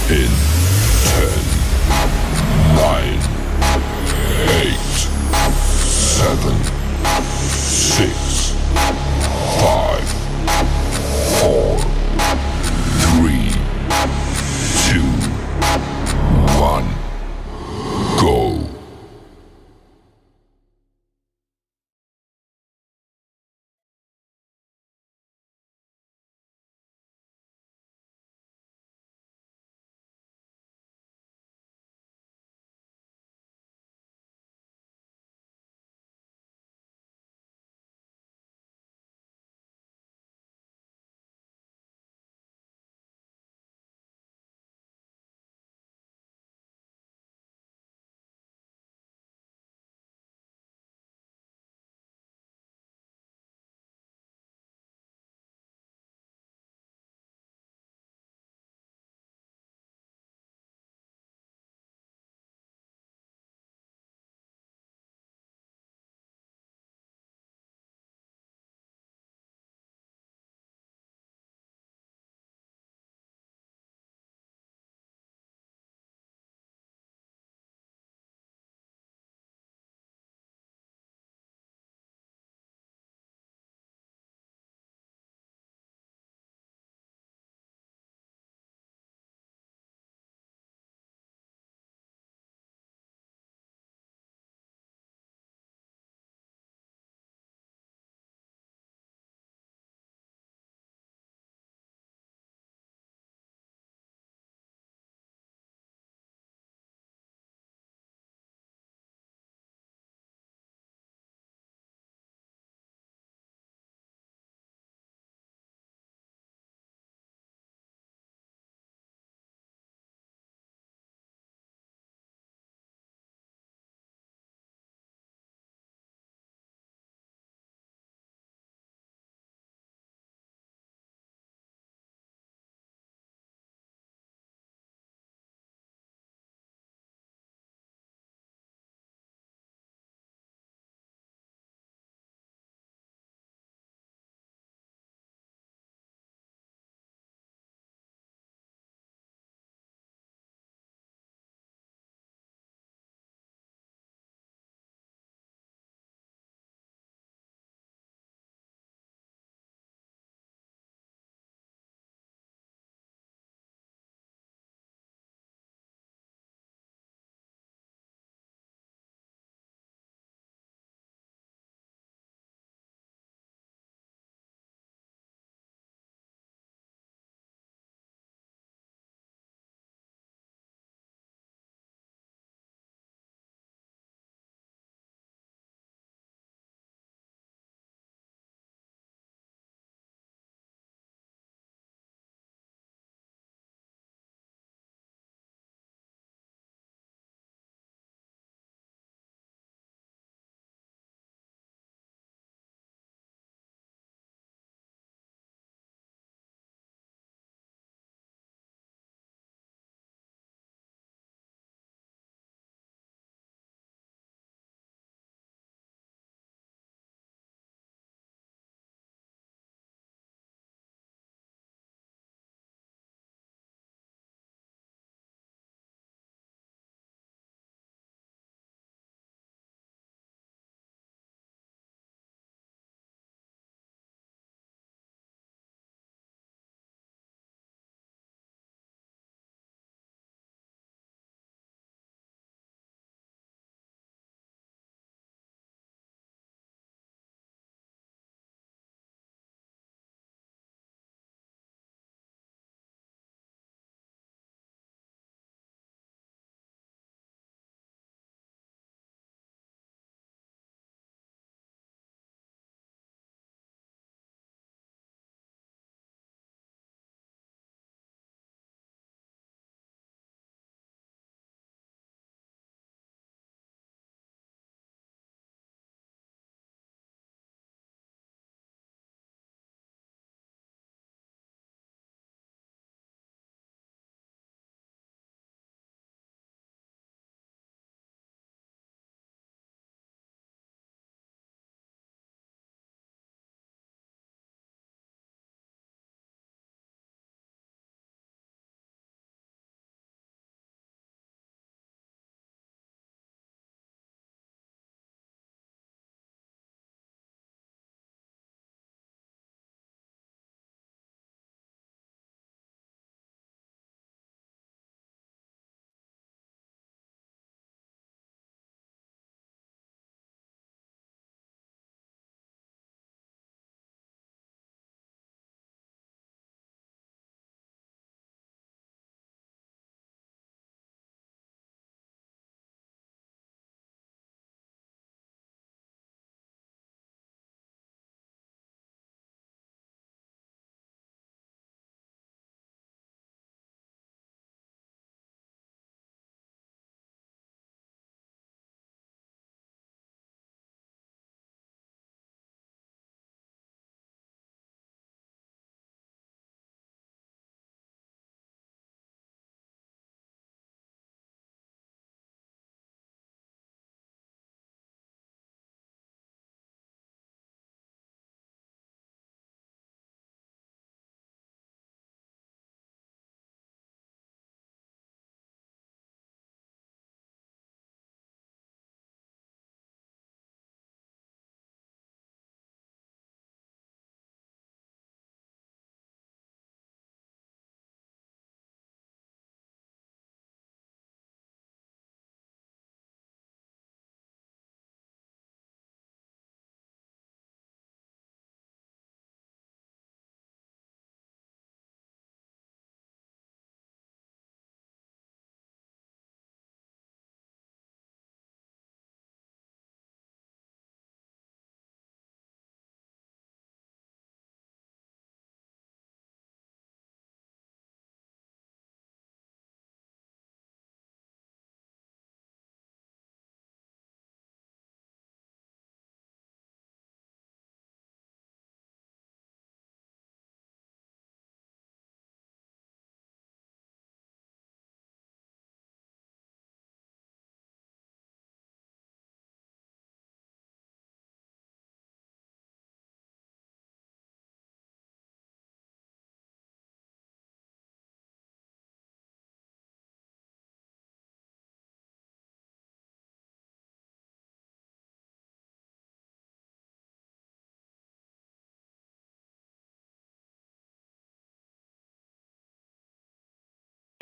in 10, 9, 8, 7, 6, 5, 4, 3, 2, 1, go.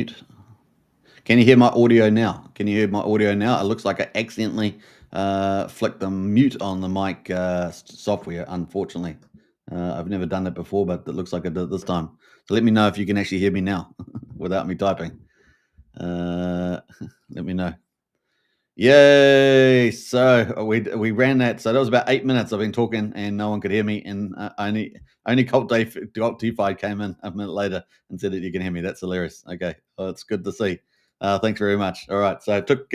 mute. Can you hear my audio now? Can you hear my audio now? It looks like I accidentally flicked the mute on the mic software, unfortunately. I've never done that before, but it looks like I did it this time. So let me know if you can actually hear me now without me typing. Let me know. Yay! So we ran that. So that was about 8 minutes. I've been talking and no one could hear me. And only Cult DeFi came in a minute later and said that you can hear me. That's hilarious. Okay, well, it's good to see. Thanks very much. All right, so it took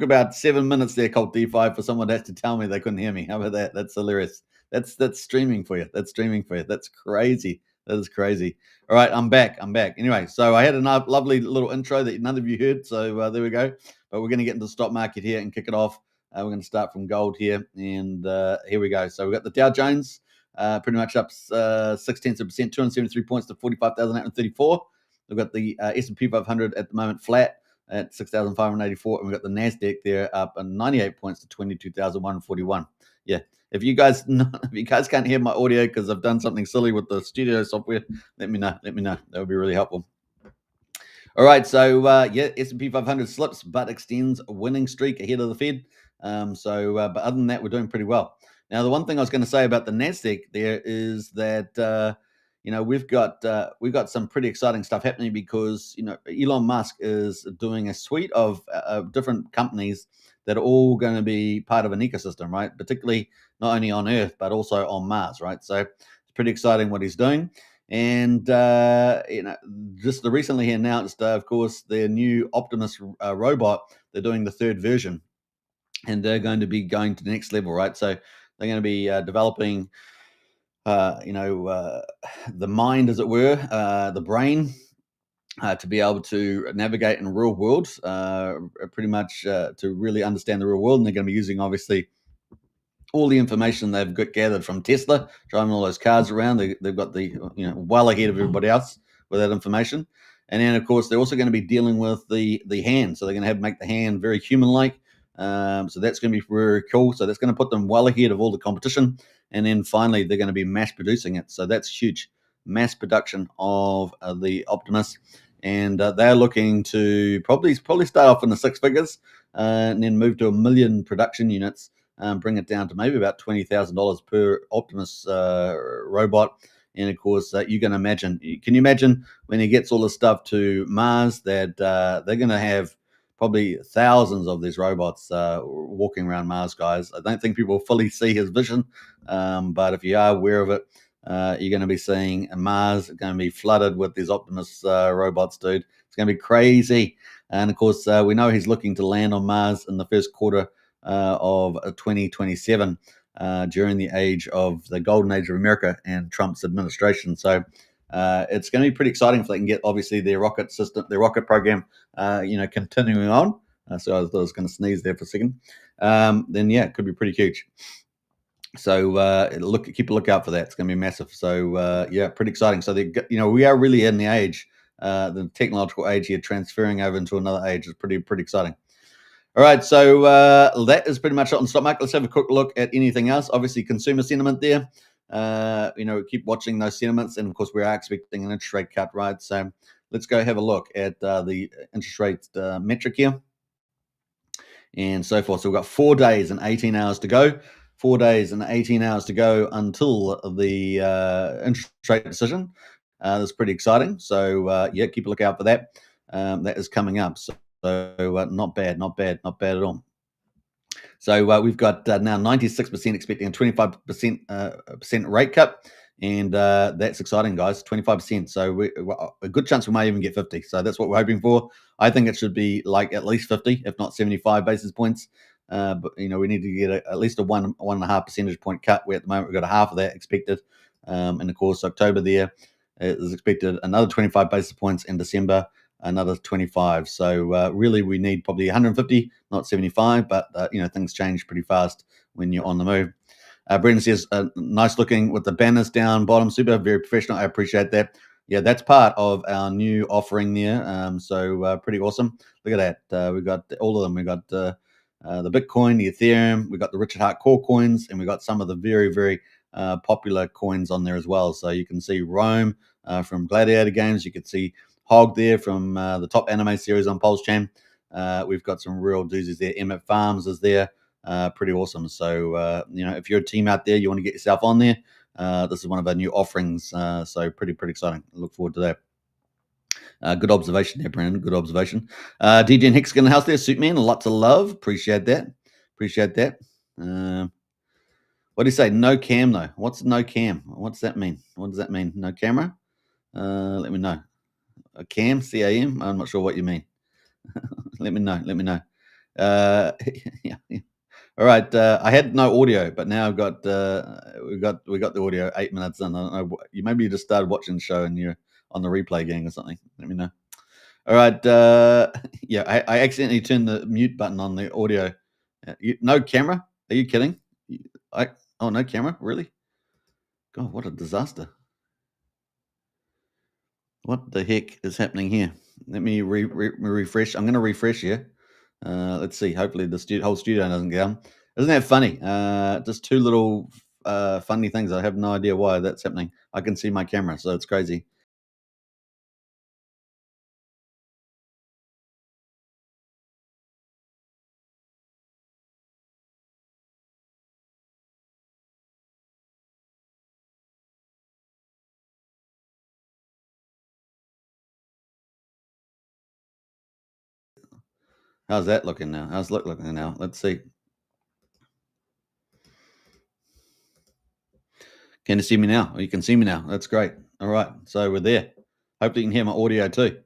about 7 minutes there, Cult DeFi, for someone to have to tell me they couldn't hear me. How about that? That's hilarious. That's streaming for you. That's streaming for you. That's crazy. That is crazy. All right, I'm back. Anyway, so I had a lovely little intro that none of you heard. So there we go. But we're going to get into the stock market here and kick it off. We're going to start from gold here, and here we go. So we've got the Dow Jones pretty much up 0.6%, 273 points to 45,834. We've got the S&P 500 at the moment flat at 6,584, and we've got the Nasdaq there up 98 points to 22,141. Yeah. If you guys can't hear my audio because I've done something silly with the studio software, let me know. That would be really helpful. All right, so S&P 500 slips but extends a winning streak ahead of the Fed. But other than that, we're doing pretty well. Now, the one thing I was going to say about the Nasdaq there is that we've got some pretty exciting stuff happening because Elon Musk is doing a suite of different companies that are all going to be part of an ecosystem, right? Particularly not only on Earth but also on Mars, right? So it's pretty exciting what he's doing. And just recently he announced, of course, their new Optimus robot. They're doing the third version, and they're going to be going to the next level, right? So they're going to be developing, the mind, as it were, the brain, to be able to navigate in the real world, pretty much to really understand the real world. And they're going to be using, obviously, all the information they've gathered from Tesla, driving all those cars around. They've got the well ahead of everybody else with that information. And then, of course, they're also going to be dealing with the hand. So they're going to make the hand very human-like. So that's going to be very cool. So that's going to put them well ahead of all the competition. And then finally, they're going to be mass producing it. So that's huge. Mass production of the Optimus. And they're looking to probably start off in the six figures and then move to 1 million production units. Bring it down to maybe about $20,000 per Optimus robot. And of course, you can imagine. Can you imagine when he gets all this stuff to Mars that they're going to have probably thousands of these robots walking around Mars, guys? I don't think people fully see his vision, but if you are aware of it, you're going to be seeing Mars going to be flooded with these Optimus robots, dude. It's going to be crazy. And of course, we know he's looking to land on Mars in the first quarter of 2027 during the golden age of America and Trump's administration. So it's going to be pretty exciting if they can get, obviously, their rocket program, continuing on. So I thought I was going to sneeze there for a second. Then yeah, it could be pretty huge. So keep a lookout for that. It's going to be massive. So pretty exciting. So we are really in the age, the technological age here, transferring over into another age. Is pretty exciting. All right, so that is pretty much it on the stock market. Let's have a quick look at anything else. Obviously, consumer sentiment there. Keep watching those sentiments, and of course, we are expecting an interest rate cut, right? So let's go have a look at the interest rate metric here, and so forth. So we've got 4 days and 18 hours to go. 4 days and 18 hours to go until the interest rate decision. That's pretty exciting. So keep a lookout for that. That is coming up. So not bad at all. So we've got now 96% expecting a 25% rate cut, and that's exciting, guys. 25%. So a good chance we may even get 50. So that's what we're hoping for. I think it should be like at least 50, if not 75 basis points. But we need to get at least a 1.5 percentage point cut. Where at the moment we've got a half of that expected. And of course, October there is expected another 25 basis points, in December another 25. So really we need probably 150, not 75, but things change pretty fast when you're on the move. Brendan says, nice looking with the banners down bottom, super, very professional. I appreciate that. Yeah, that's part of our new offering there. So pretty awesome. Look at that. We've got all of them. We've got the Bitcoin, the Ethereum, we've got the Richard Hart core coins, and we've got some of the very, very popular coins on there as well. So you can see Rome from Gladiator games. You can see Hog there from the top anime series on PulseChain. We've got some real doozies there. Emmett Farms is there. Pretty awesome. So, if you're a team out there, you want to get yourself on there, this is one of our new offerings. So pretty exciting. I look forward to that. Good observation there, Brandon. Good observation. DJ and Hicks in the house there. Suit man, lots of love. Appreciate that. What do you say? No cam though. What's no cam? What's that mean? What does that mean? No camera? Let me know. A cam, CAM? I'm not sure what you mean. Let me know. Yeah. All right. I had no audio, but now I've got we got the audio 8 minutes in. I don't know. Maybe you just started watching the show and you're on the replay gang or something. Let me know. All right. Yeah, I accidentally turned the mute button on the audio. No camera? Are you kidding? Oh, no camera? Really? God, what a disaster. What the heck is happening here? Let me refresh. I'm going to refresh here. Let's see. Hopefully the whole studio doesn't go down. Isn't that funny? Just two little funny things. I have no idea why that's happening. I can see my camera, so it's crazy. How's that looking now? How's it looking now? Let's see. Can you see me now? Oh, you can see me now. That's great. All right. So we're there. Hopefully you can hear my audio too.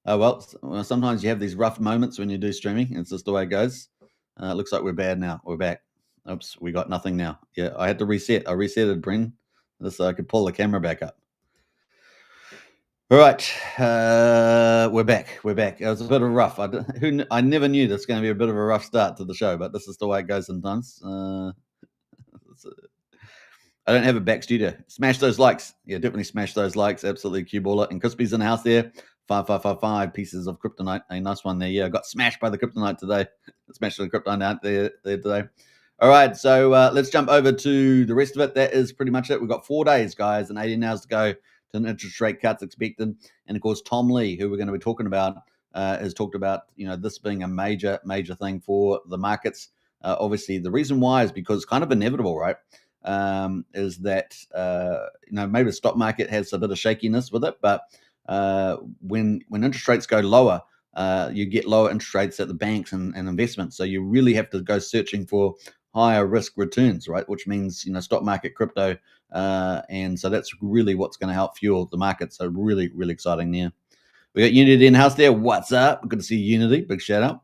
Well, sometimes you have these rough moments when you do streaming. It's just the way it goes. It looks like we're bad now. We're back. Oops, we got nothing now. Yeah, I had to reset. I resetted, Bryn, so I could pull the camera back up. All right, we're back. It was a bit of a rough. I never knew this was going to be a bit of a rough start to the show, but this is the way it goes sometimes. I don't have a back studio. Smash those likes. Yeah, definitely smash those likes. Absolutely, cue baller. And Crispy's in the house there. 5555 pieces of kryptonite. A nice one there. Yeah, I got smashed by the kryptonite today. Smashed the kryptonite there today. All right, so let's jump over to the rest of it. That is pretty much it. We've got 4 days, guys, and 18 hours to go to an interest rate cuts expected. And of course, Tom Lee, who we're going to be talking about, has talked about this being a major thing for the markets. Obviously, the reason why is because it's kind of inevitable, right? Is that maybe the stock market has a bit of shakiness with it, but when interest rates go lower, you get lower interest rates at the banks and investments. So you really have to go searching for higher risk returns, right? Which means stock market, crypto, and so that's really what's going to help fuel the market. So really exciting there. We got Unity in house there. What's up? Good to see Unity. Big shout out.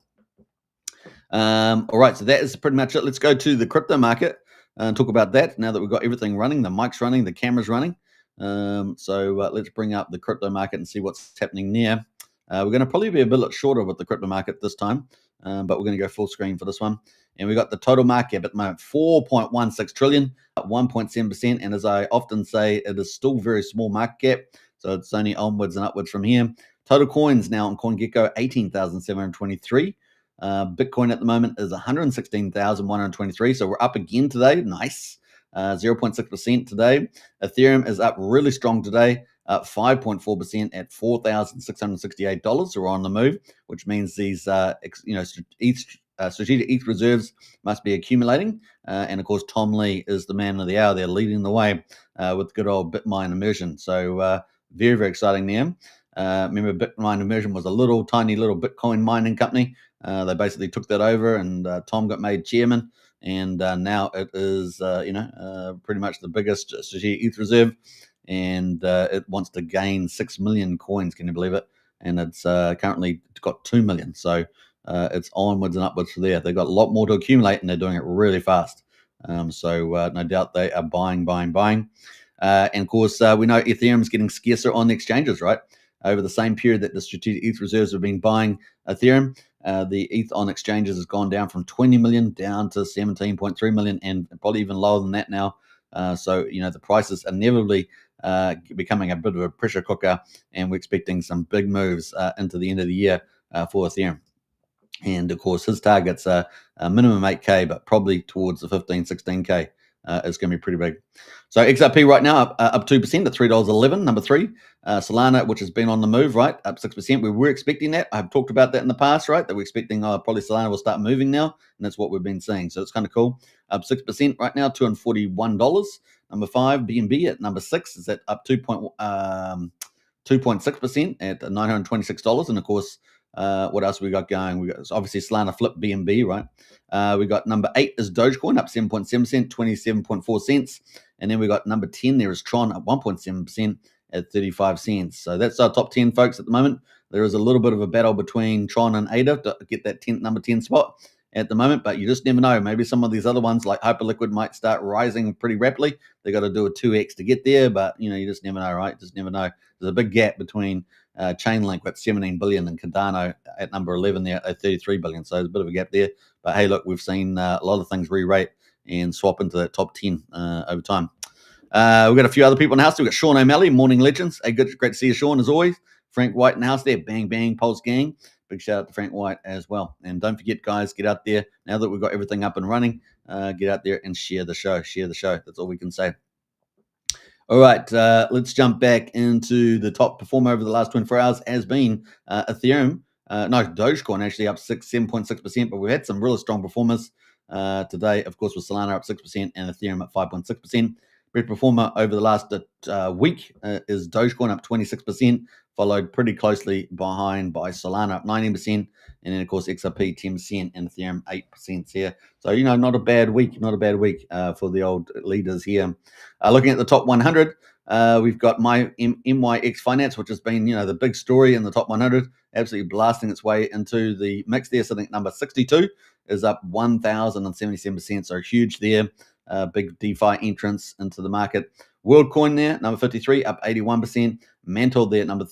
All right, so that is pretty much it. Let's go to the crypto market and talk about that now that we've got everything running, the mic's running, the camera's running. So let's bring up the crypto market and see what's happening there. We're going to probably be a bit shorter with the crypto market this time, but we're going to go full screen for this one. And we got the total market at the moment, 4.16 trillion, 1.7%. And as I often say, it is still very small market cap. So it's only onwards and upwards from here. Total coins now on CoinGecko, 18,723. Bitcoin at the moment is 116,123. So we're up again today. Nice. 0.6% today. Ethereum is up really strong today, up 5.4% at $4,668. So we're on the move, which means these strategic ETH reserves must be accumulating. And of course, Tom Lee is the man of the hour. They're leading the way with good old Bitmine immersion. So very exciting there. Remember, Bitmine immersion was a tiny little Bitcoin mining company. They basically took that over, and Tom got made chairman. And now it is, pretty much the biggest strategic ETH reserve, and it wants to gain 6 million coins. Can you believe it? And it's currently got 2 million. So it's onwards and upwards from there. They've got a lot more to accumulate, and they're doing it really fast. So no doubt they are buying. And of course, we know Ethereum is getting scarcer on the exchanges, right? Over the same period that the strategic ETH reserves have been buying Ethereum, the ETH on exchanges has gone down from 20 million down to 17.3 million, and probably even lower than that now. So the price is inevitably becoming a bit of a pressure cooker, and we're expecting some big moves into the end of the year for Ethereum. And of course, his targets are minimum 8K, but probably towards the 15, 16K is going to be pretty big. So XRP right now up 2% at $3.11. Number 3, Solana, which has been on the move, right, up 6%. We were expecting that. I've talked about that in the past, right, that we're expecting probably Solana will start moving now, and that's what we've been seeing. So it's kind of cool. Up 6% right now, $241. Number 5, BNB at number 6 is at up 2.6% at $926. And of course, what else we got going? We got obviously Solana Flip BNB, right? We got number 8 is Dogecoin up 7.7%, 27.4 cents. And then we got number 10 there is Tron up 1.7% at 35 cents. So that's our top 10, folks, at the moment. There is a little bit of a battle between Tron and ADA to get that number 10 spot at the moment, but you just never know. Maybe some of these other ones like Hyperliquid might start rising pretty rapidly. They got to do a 2x to get there, but you just never know, right? Just never know. There's a big gap between Chainlink at 17 billion and Cardano at number 11 there at 33 billion. So there's a bit of a gap there. But hey, look, we've seen a lot of things re-rate and swap into that top 10 over time. We've got a few other people in the house. We've got Sean O'Malley, Morning Legends. Hey, great to see you, Sean, as always. Frank White in the house there. Bang, bang, Pulse Gang. Big shout out to Frank White as well. And don't forget, guys, get out there. Now that we've got everything up and running, get out there and share the show. Share the show. That's all we can say. All right, let's jump back into the top performer over the last 24 hours has been Ethereum. Dogecoin actually up 7.6%, but we've had some really strong performers today. Of course, with Solana up 6% and Ethereum up 5.6%. Best performer over the last week is Dogecoin up 26%, followed pretty closely behind by Solana up 19%, and then of course XRP 10% and Ethereum 8% here. So not a bad week, for the old leaders here. Looking at the top 100, we've got MYX Finance, which has been the big story in the top 100, absolutely blasting its way into the mix there. So I think number 62 is up 1,077%, so huge there. Big DeFi entrance into the market. WorldCoin there, number 53, up 81%. Mantle there, number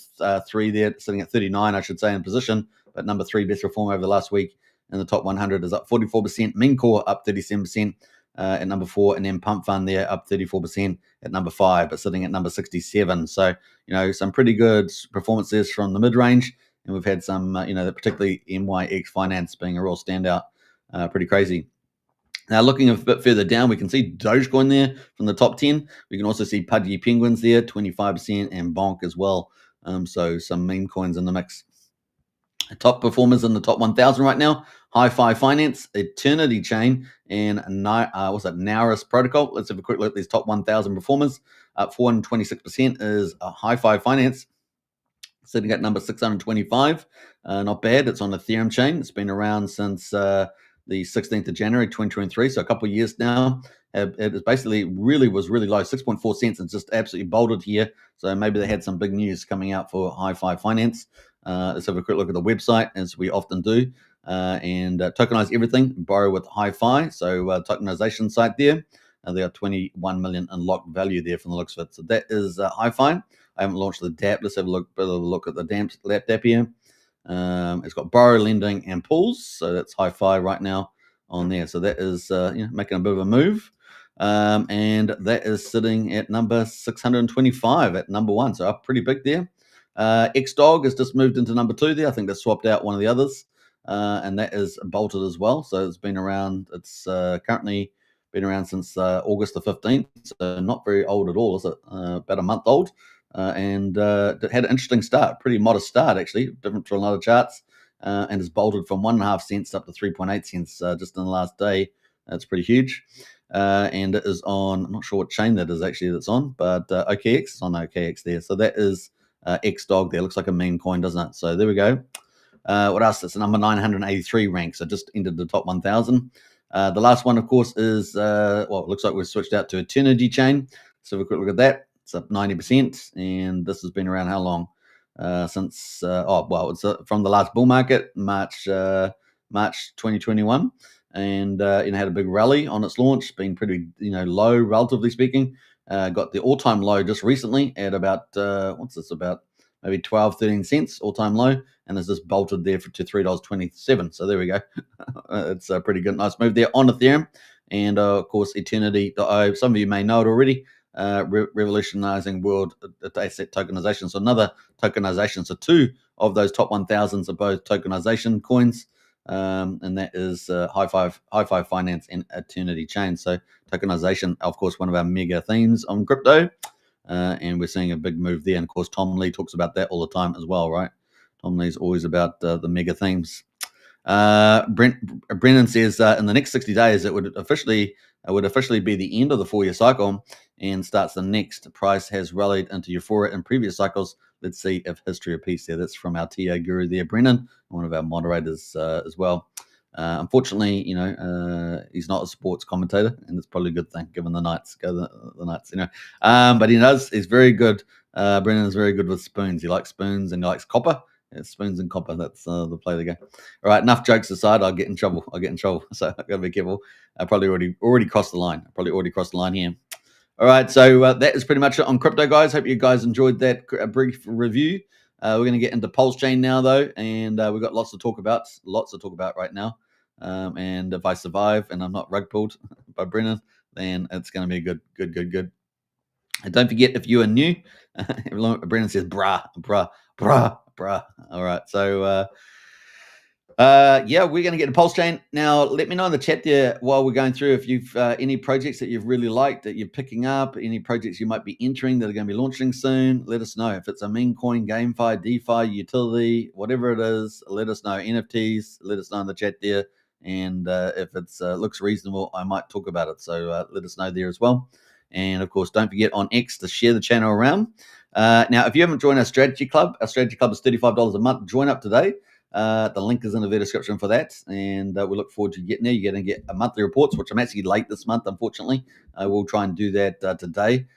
3 there, sitting at 39, I should say, in position. But number 3, best performer over the last week in the top 100 is up 44%. Mincore up 37% at number 4. And then Pump Fund there, up 34% at number 5, but sitting at number 67. So, some pretty good performances from the mid-range. And we've had some, particularly MYX Finance being a real standout. Pretty crazy. Now, looking a bit further down, we can see Dogecoin there from the top 10. We can also see Pudgy Penguins there, 25%, and Bonk as well. So some meme coins in the mix. Top performers in the top 1,000 right now: Hi-Fi Finance, Eternity Chain, and Nauris Protocol. Let's have a quick look at these top 1,000 performers. 426% is Hi-Fi Finance, sitting at number 625. Not bad. It's on the Ethereum chain. It's been around since the 16th of January 2023, so a couple of years now. It was basically was really low, 6.4 cents, and just absolutely bolted here. So maybe they had some big news coming out for Hi-Fi Finance. Let's have a quick look at the website, as we often do, and tokenize everything, borrow with Hi-Fi. So tokenization site there. They got 21 million unlocked value there from the looks of it. So that is Hi-Fi. I haven't launched the DApp. Let's have a look at the DApp here. It's got borrow, lending, and pools. So that's Hi-Fi right now on there. So that is making a bit of a move. And that is sitting at number 625 at number 1. So up pretty big there. Xdog has just moved into number 2 there. I think they swapped out one of the others. And that is bolted as well. So it's been around. It's currently been around since August the 15th. So not very old at all, is it? About a month old. And it had an interesting start, pretty modest start actually, different from a lot of charts, and has bolted from 1.5 cents up to 3.8 cents just in the last day. That's pretty huge. And it is on, I'm not sure what chain that is actually that's on, but OKX, it's on OKX there. So that is Xdog there. Looks like a meme coin, doesn't it? So there we go. What else? It's number 983 rank, so just entered the top 1,000. The last one, of course, is, it looks like we've switched out to Eternity Chain. So have a quick look at that. It's up 90%, and this has been around how long? Since it's from the last bull market, March 2021, and had a big rally on its launch, been pretty low relatively speaking. Got the all-time low just recently at about about maybe 12-13 cents all-time low, and has just bolted there to $3.27. So there we go. It's a pretty good, nice move there on Ethereum, and of course Eternity.io. Some of you may know it already. Revolutionizing world asset tokenization. So another tokenization. So 2 of those top 1,000s are both tokenization coins. and that is High Five Finance and Eternity Chain. So tokenization, of course, one of our mega themes on crypto, and we're seeing a big move there. And of course, Tom Lee talks about that all the time as well, right? Tom Lee's always about the mega themes. Brennan says in the next 60 days it would officially be the end of the 4-year cycle and starts the next. Price has rallied into euphoria in previous cycles. Let's see if history repeats there. That's from our TA guru there, Brennan, one of our moderators as well. Unfortunately, he's not a sports commentator, and it's probably a good thing given the Knights go the Knights, but he's very good. Brennan is very good with spoons. He likes spoons and he likes copper. Yeah, spoons and copper. That's the play of the game. All right, enough jokes aside. I'll get in trouble. So I gotta be careful. I probably already crossed the line. Here. All right, so that is pretty much it on crypto, guys. Hope you guys enjoyed that brief review. We're going to get into PulseChain now, though, and we've got lots to talk about right now. And if I survive and I'm not rug pulled by Brennan, then it's going to be good. And don't forget, if you are new, Brennan says, brah. All right, so we're going to get to PulseChain. Now, let me know in the chat there while we're going through if you've any projects that you've really liked, that you're picking up, any projects you might be entering that are going to be launching soon. Let us know. If it's a meme coin, GameFi, DeFi, utility, whatever it is, let us know. NFTs, let us know in the chat there. And if it looks reasonable, I might talk about it. So let us know there as well. And, of course, don't forget on X to share the channel around. Now, if you haven't joined our strategy club is $35 a month. Join up today. The link is in the video description for that, and we look forward to getting there. You're going to get monthly reports, which I'm actually late this month, unfortunately. I will try and do that today.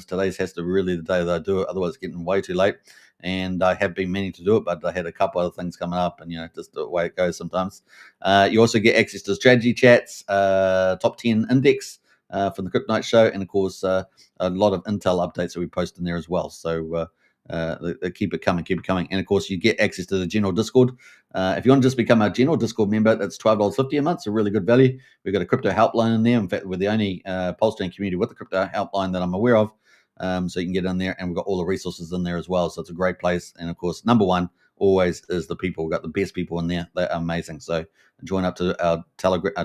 Today's has to be really the day that I do it, otherwise it's getting way too late. And I have been meaning to do it, but I had a couple other things coming up, and just the way it goes sometimes. You also get access to strategy chats, top 10 index from the Crypto Night Show, and of course a lot of intel updates that we post in there as well. So keep it coming. And of course, you get access to the general Discord. If you want to just become a general Discord member, that's $12.50 a month. It's a really good value. We've got a crypto helpline in there. In fact, we're the only PulseChain community with a crypto helpline that I'm aware of. So you can get in there, and we've got all the resources in there as well. So it's a great place. And of course, number one always is the people. We've got the best people in there. They're amazing. So join up to our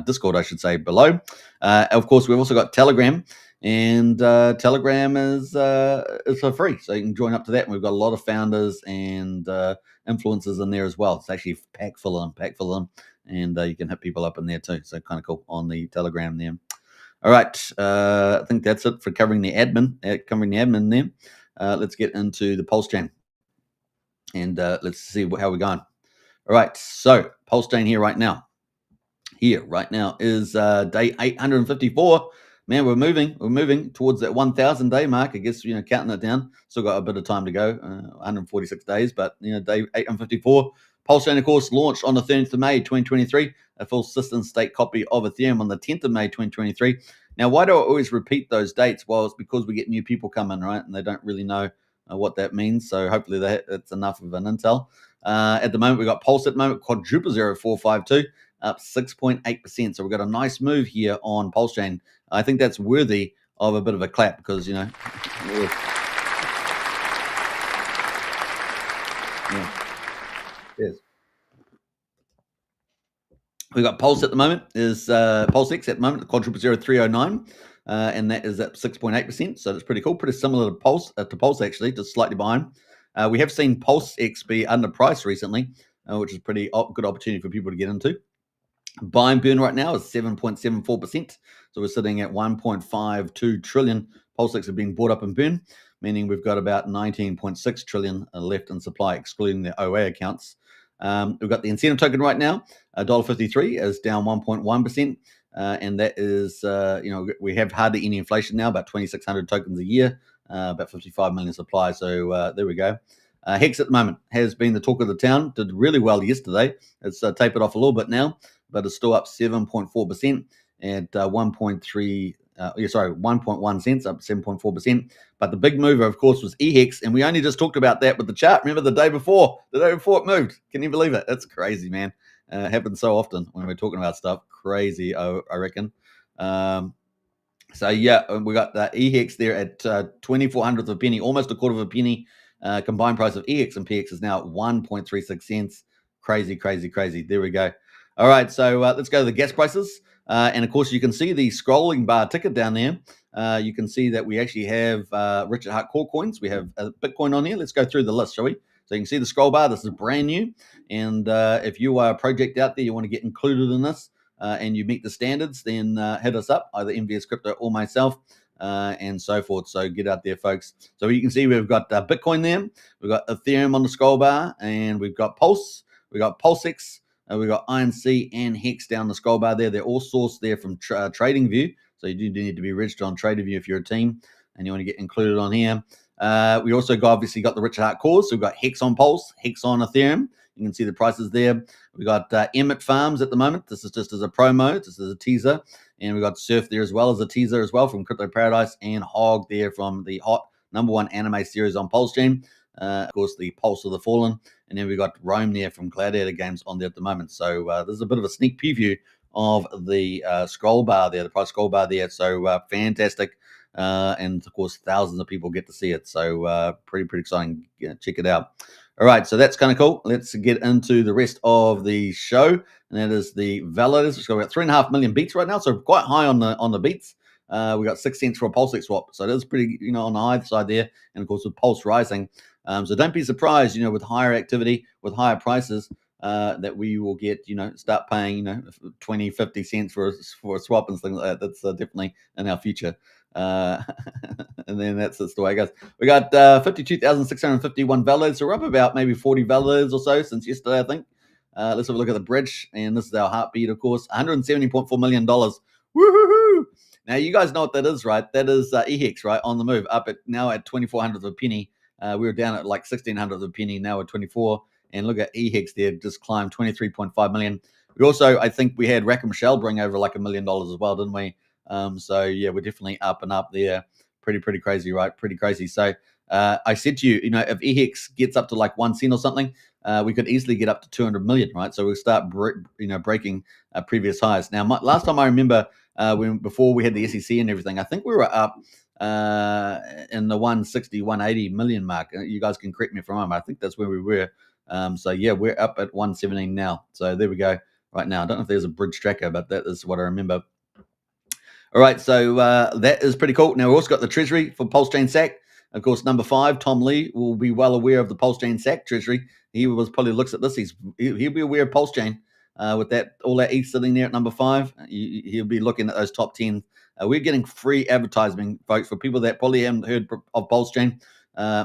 Discord, I should say, below. Of course, we've also got Telegram. And Telegram is for free, so you can join up to that. And we've got a lot of founders and influencers in there as well. It's actually packed full of them, and you can hit people up in there too. So kind of cool on the Telegram there. All right, I think that's it for covering the admin. There. Let's get into the PulseChain, and let's see how we're going. All right, so PulseChain here right now. Is day 854. Man, we're moving towards that 1,000 day mark. I guess, counting it down, still got a bit of time to go, 146 days, but, day 854. PulseChain, of course, launched on the 13th of May, 2023, a full system state copy of Ethereum on the 10th of May, 2023. Now, why do I always repeat those dates? Well, it's because we get new people coming, right? And they don't really know what that means. So hopefully it's enough of an intel. At the moment, we've got Pulse at the moment, quadruple 0452. Up 6.8%. So we've got a nice move here on PulseChain. I think that's worthy of a bit of a clap because, Yes. We've got Pulse at the moment, is PulseX at the moment, quadruple 0309. And that is at 6.8%. So that's pretty cool. Pretty similar to Pulse actually, just slightly behind. We have seen PulseX be underpriced recently, which is a pretty good opportunity for people to get into. Buy and burn right now is 7.74%. So we're sitting at 1.52 trillion PulseX are being bought up and burned, meaning we've got about 19.6 trillion left in supply, excluding the OA accounts. We've got the incentive token right now, $1.53 is down 1.1%. And that is, we have hardly any inflation now, about 2,600 tokens a year, about 55 million supply. So there we go. Hex at the moment has been the talk of the town, did really well yesterday. It's tapered off a little bit now, but it's still up 7.4% at 1.1 cents, up 7.4%. But the big mover, of course, was EHEX, and we only just talked about that with the chart. Remember the day before it moved. Can you believe it? That's crazy, man. It happens so often when we're talking about stuff. Crazy, I reckon. So yeah, we got the EHEX there at 2400th of a penny, almost a quarter of a penny. Combined price of EX and PX is now at 1.36 cents. Crazy. There we go. All right, so let's go to the gas prices. And of course, you can see the scrolling bar ticket down there. You can see that we actually have Richard Hart core coins. We have Bitcoin on here. Let's go through the list, shall we? So you can see the scroll bar. This is brand new. And if you are a project out there, you want to get included in this and you meet the standards, then hit us up, either MVS Crypto or myself. And so forth. So get out there, folks. So you can see we've got Bitcoin there. We've got Ethereum on the scroll bar. And we've got Pulse. We've got PulseX. We've got INC and Hex down the scroll bar there. They're all sourced there from TradingView. So you do need to be registered on TradingView if you're a team and you want to get included on here. We also obviously got the Richard Hart cores. So we've got Hex on Pulse, Hex on Ethereum. You can see the prices there. We got Emmett Farms at the moment. This is just as a promo. This is a teaser. And we got Surf there as well as a teaser as well from Crypto Paradise, and Hog there from the hot #1 anime series on PulseChain. Of course, the Pulse of the Fallen. And then we got Rome there from Gladiator Games on there at the moment. So this is a bit of a sneak preview of the scroll bar there, the price scroll bar there. So fantastic. And of course, thousands of people get to see it. So pretty exciting. Check it out. All right, so that's kind of cool. Let's get into the rest of the show, and that is the validators. We've got about 3.5 million beats right now, so quite high on the beats. We got 6 cents for a PulseX swap, so that's pretty, on the high side there. And of course, with Pulse rising, so don't be surprised, with higher activity, with higher prices, that we will get, start paying, 20, 50 cents for a swap and things like that. That's definitely in our future. And then that's the way it goes. We got 52,651 validators. So we're up about maybe 40 validators or so since yesterday, I think. Let's have a look at the bridge. And this is our heartbeat, of course. $170.4 million. Woohoo! Now, you guys know what that is, right? That is EHEX, right? On the move, up at now at 2,400 of a penny. We were down at like 1,600 of a penny. Now we're 24. And look at EHEX there, just climbed 23.5 million. We also, I think we had Rack and Michelle bring over like $1 million as well, didn't we? So yeah, we're definitely up and up there. Pretty crazy, right? Pretty crazy. So I said to you, if EHEX gets up to like 1 cent or something, we could easily get up to 200 million, right? So we'll start, breaking previous highs. Now, last time I remember, before we had the SEC and everything, I think we were up in the 160, 180 million mark. You guys can correct me if I'm wrong. I think that's where we were. So yeah, we're up at 117 now. So there we go. Right now, I don't know if there's a bridge tracker, but that is what I remember. All right, so that is pretty cool. Now, we've also got the treasury for PulseChain SAC. Of course, number 5, Tom Lee, will be well aware of the PulseChain SAC treasury. He probably looks at this. He'll be aware of PulseChain with that all that ETH sitting there at number 5. He'll be looking at those top 10. We're getting free advertising, folks, for people that probably haven't heard of PulseChain.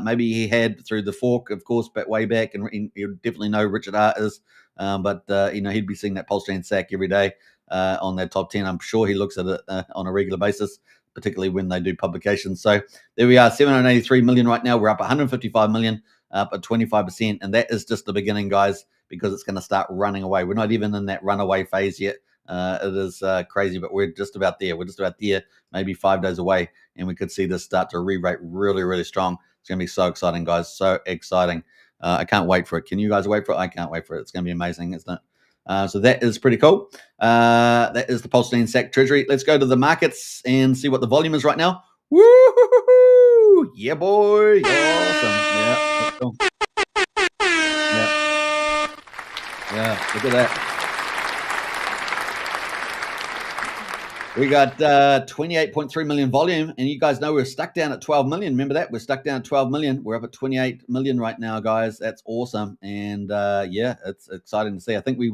Maybe he had through the fork, of course, but way back, and you definitely know Richard Hart is. But he'd be seeing that PulseChain SAC every day. On that top 10. I'm sure he looks at it on a regular basis, particularly when they do publications. So there we are, 783 million right now. We're up 155 million, up at 25%. And that is just the beginning, guys, because it's going to start running away. We're not even in that runaway phase yet. It is crazy, but we're just about there. We're just about there, maybe 5 days away. And we could see this start to re-rate really strong. It's going to be so exciting, guys. So exciting. I can't wait for it. Can you guys wait for it? I can't wait for it. It's going to be amazing, isn't it? So that is pretty cool. That is the PulseChain SAC treasury. Let's go to the markets and see what the volume is right now. Woo! Yeah, boy. Awesome. Yeah. Cool. Yeah. Look at that. We got 28.3 million volume, and you guys know we're stuck down at 12 million. Remember that? We're stuck down at 12 million. We're up at 28 million right now, guys. That's awesome. And yeah, it's exciting to see. I think we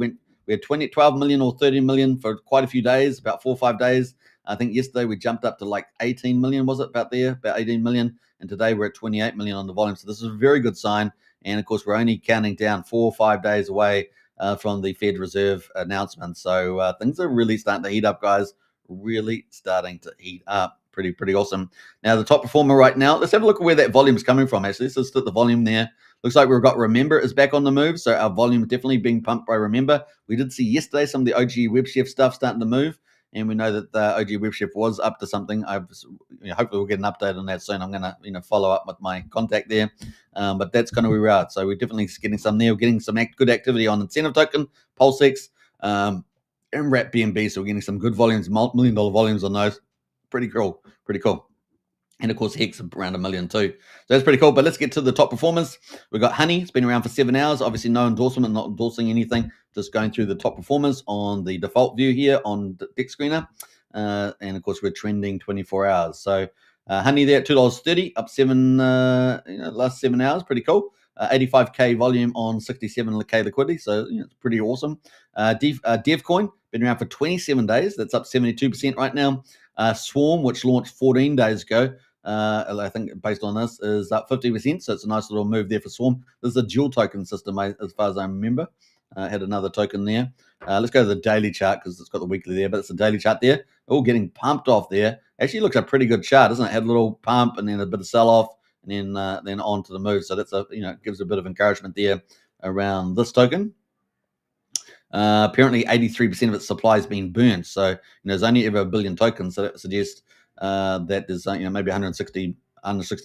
had 12 million or 30 million for quite a few days, about 4 or 5 days. I think yesterday we jumped up to like 18 million, was it? About 18 million. And today we're at 28 million on the volume. So this is a very good sign. And of course, we're only counting down 4 or 5 days away from the Fed Reserve announcement. So things are really starting to heat up, guys. Really starting to heat up. Pretty awesome. Now, the top performer right now, let's have a look at where that volume is coming from. Actually, let's just look at the volume there. Looks like we've got Remember is back on the move. So our volume is definitely being pumped by Remember. We did see yesterday some of the OG WebChef stuff starting to move. And we know that the OG WebChef was up to something. Hopefully we'll get an update on that soon. I'm going to follow up with my contact there. But that's kind of where we are. So we're definitely getting some there. We're getting some good activity on Incentive Token, PulseX, and Wrap BNB. So we're getting some good volumes, multi-million-dollar volumes on those. Pretty cool. And of course, Hex around 1 million too. So that's pretty cool. But let's get to the top performers. We've got Honey. It's been around for 7 hours. Obviously, no endorsement, not endorsing anything. just going through the top performers on the default view here on Deck Screener. And of course, we're trending 24 hours. So honey there at $2.30, up last 7 hours, pretty cool. 85k volume on 67k liquidity, so it's pretty awesome. Devcoin been around for 27 days. That's up 72% right now. Swarm, which launched 14 days ago, I think based on this, is up 50%. So it's a nice little move there for Swarm. This is a dual token system, as far as I remember. Had another token there. Let's go to the daily chart because it's got the weekly there, but it's a daily chart there. All getting pumped off there. Actually looks a pretty good chart, doesn't it? Had a little pump and then a bit of sell off, and then on to the move. So that's gives a bit of encouragement there around this token. Apparently 83% of its supply has been burned. So there's only ever 1 billion tokens. So that suggests that there's maybe 160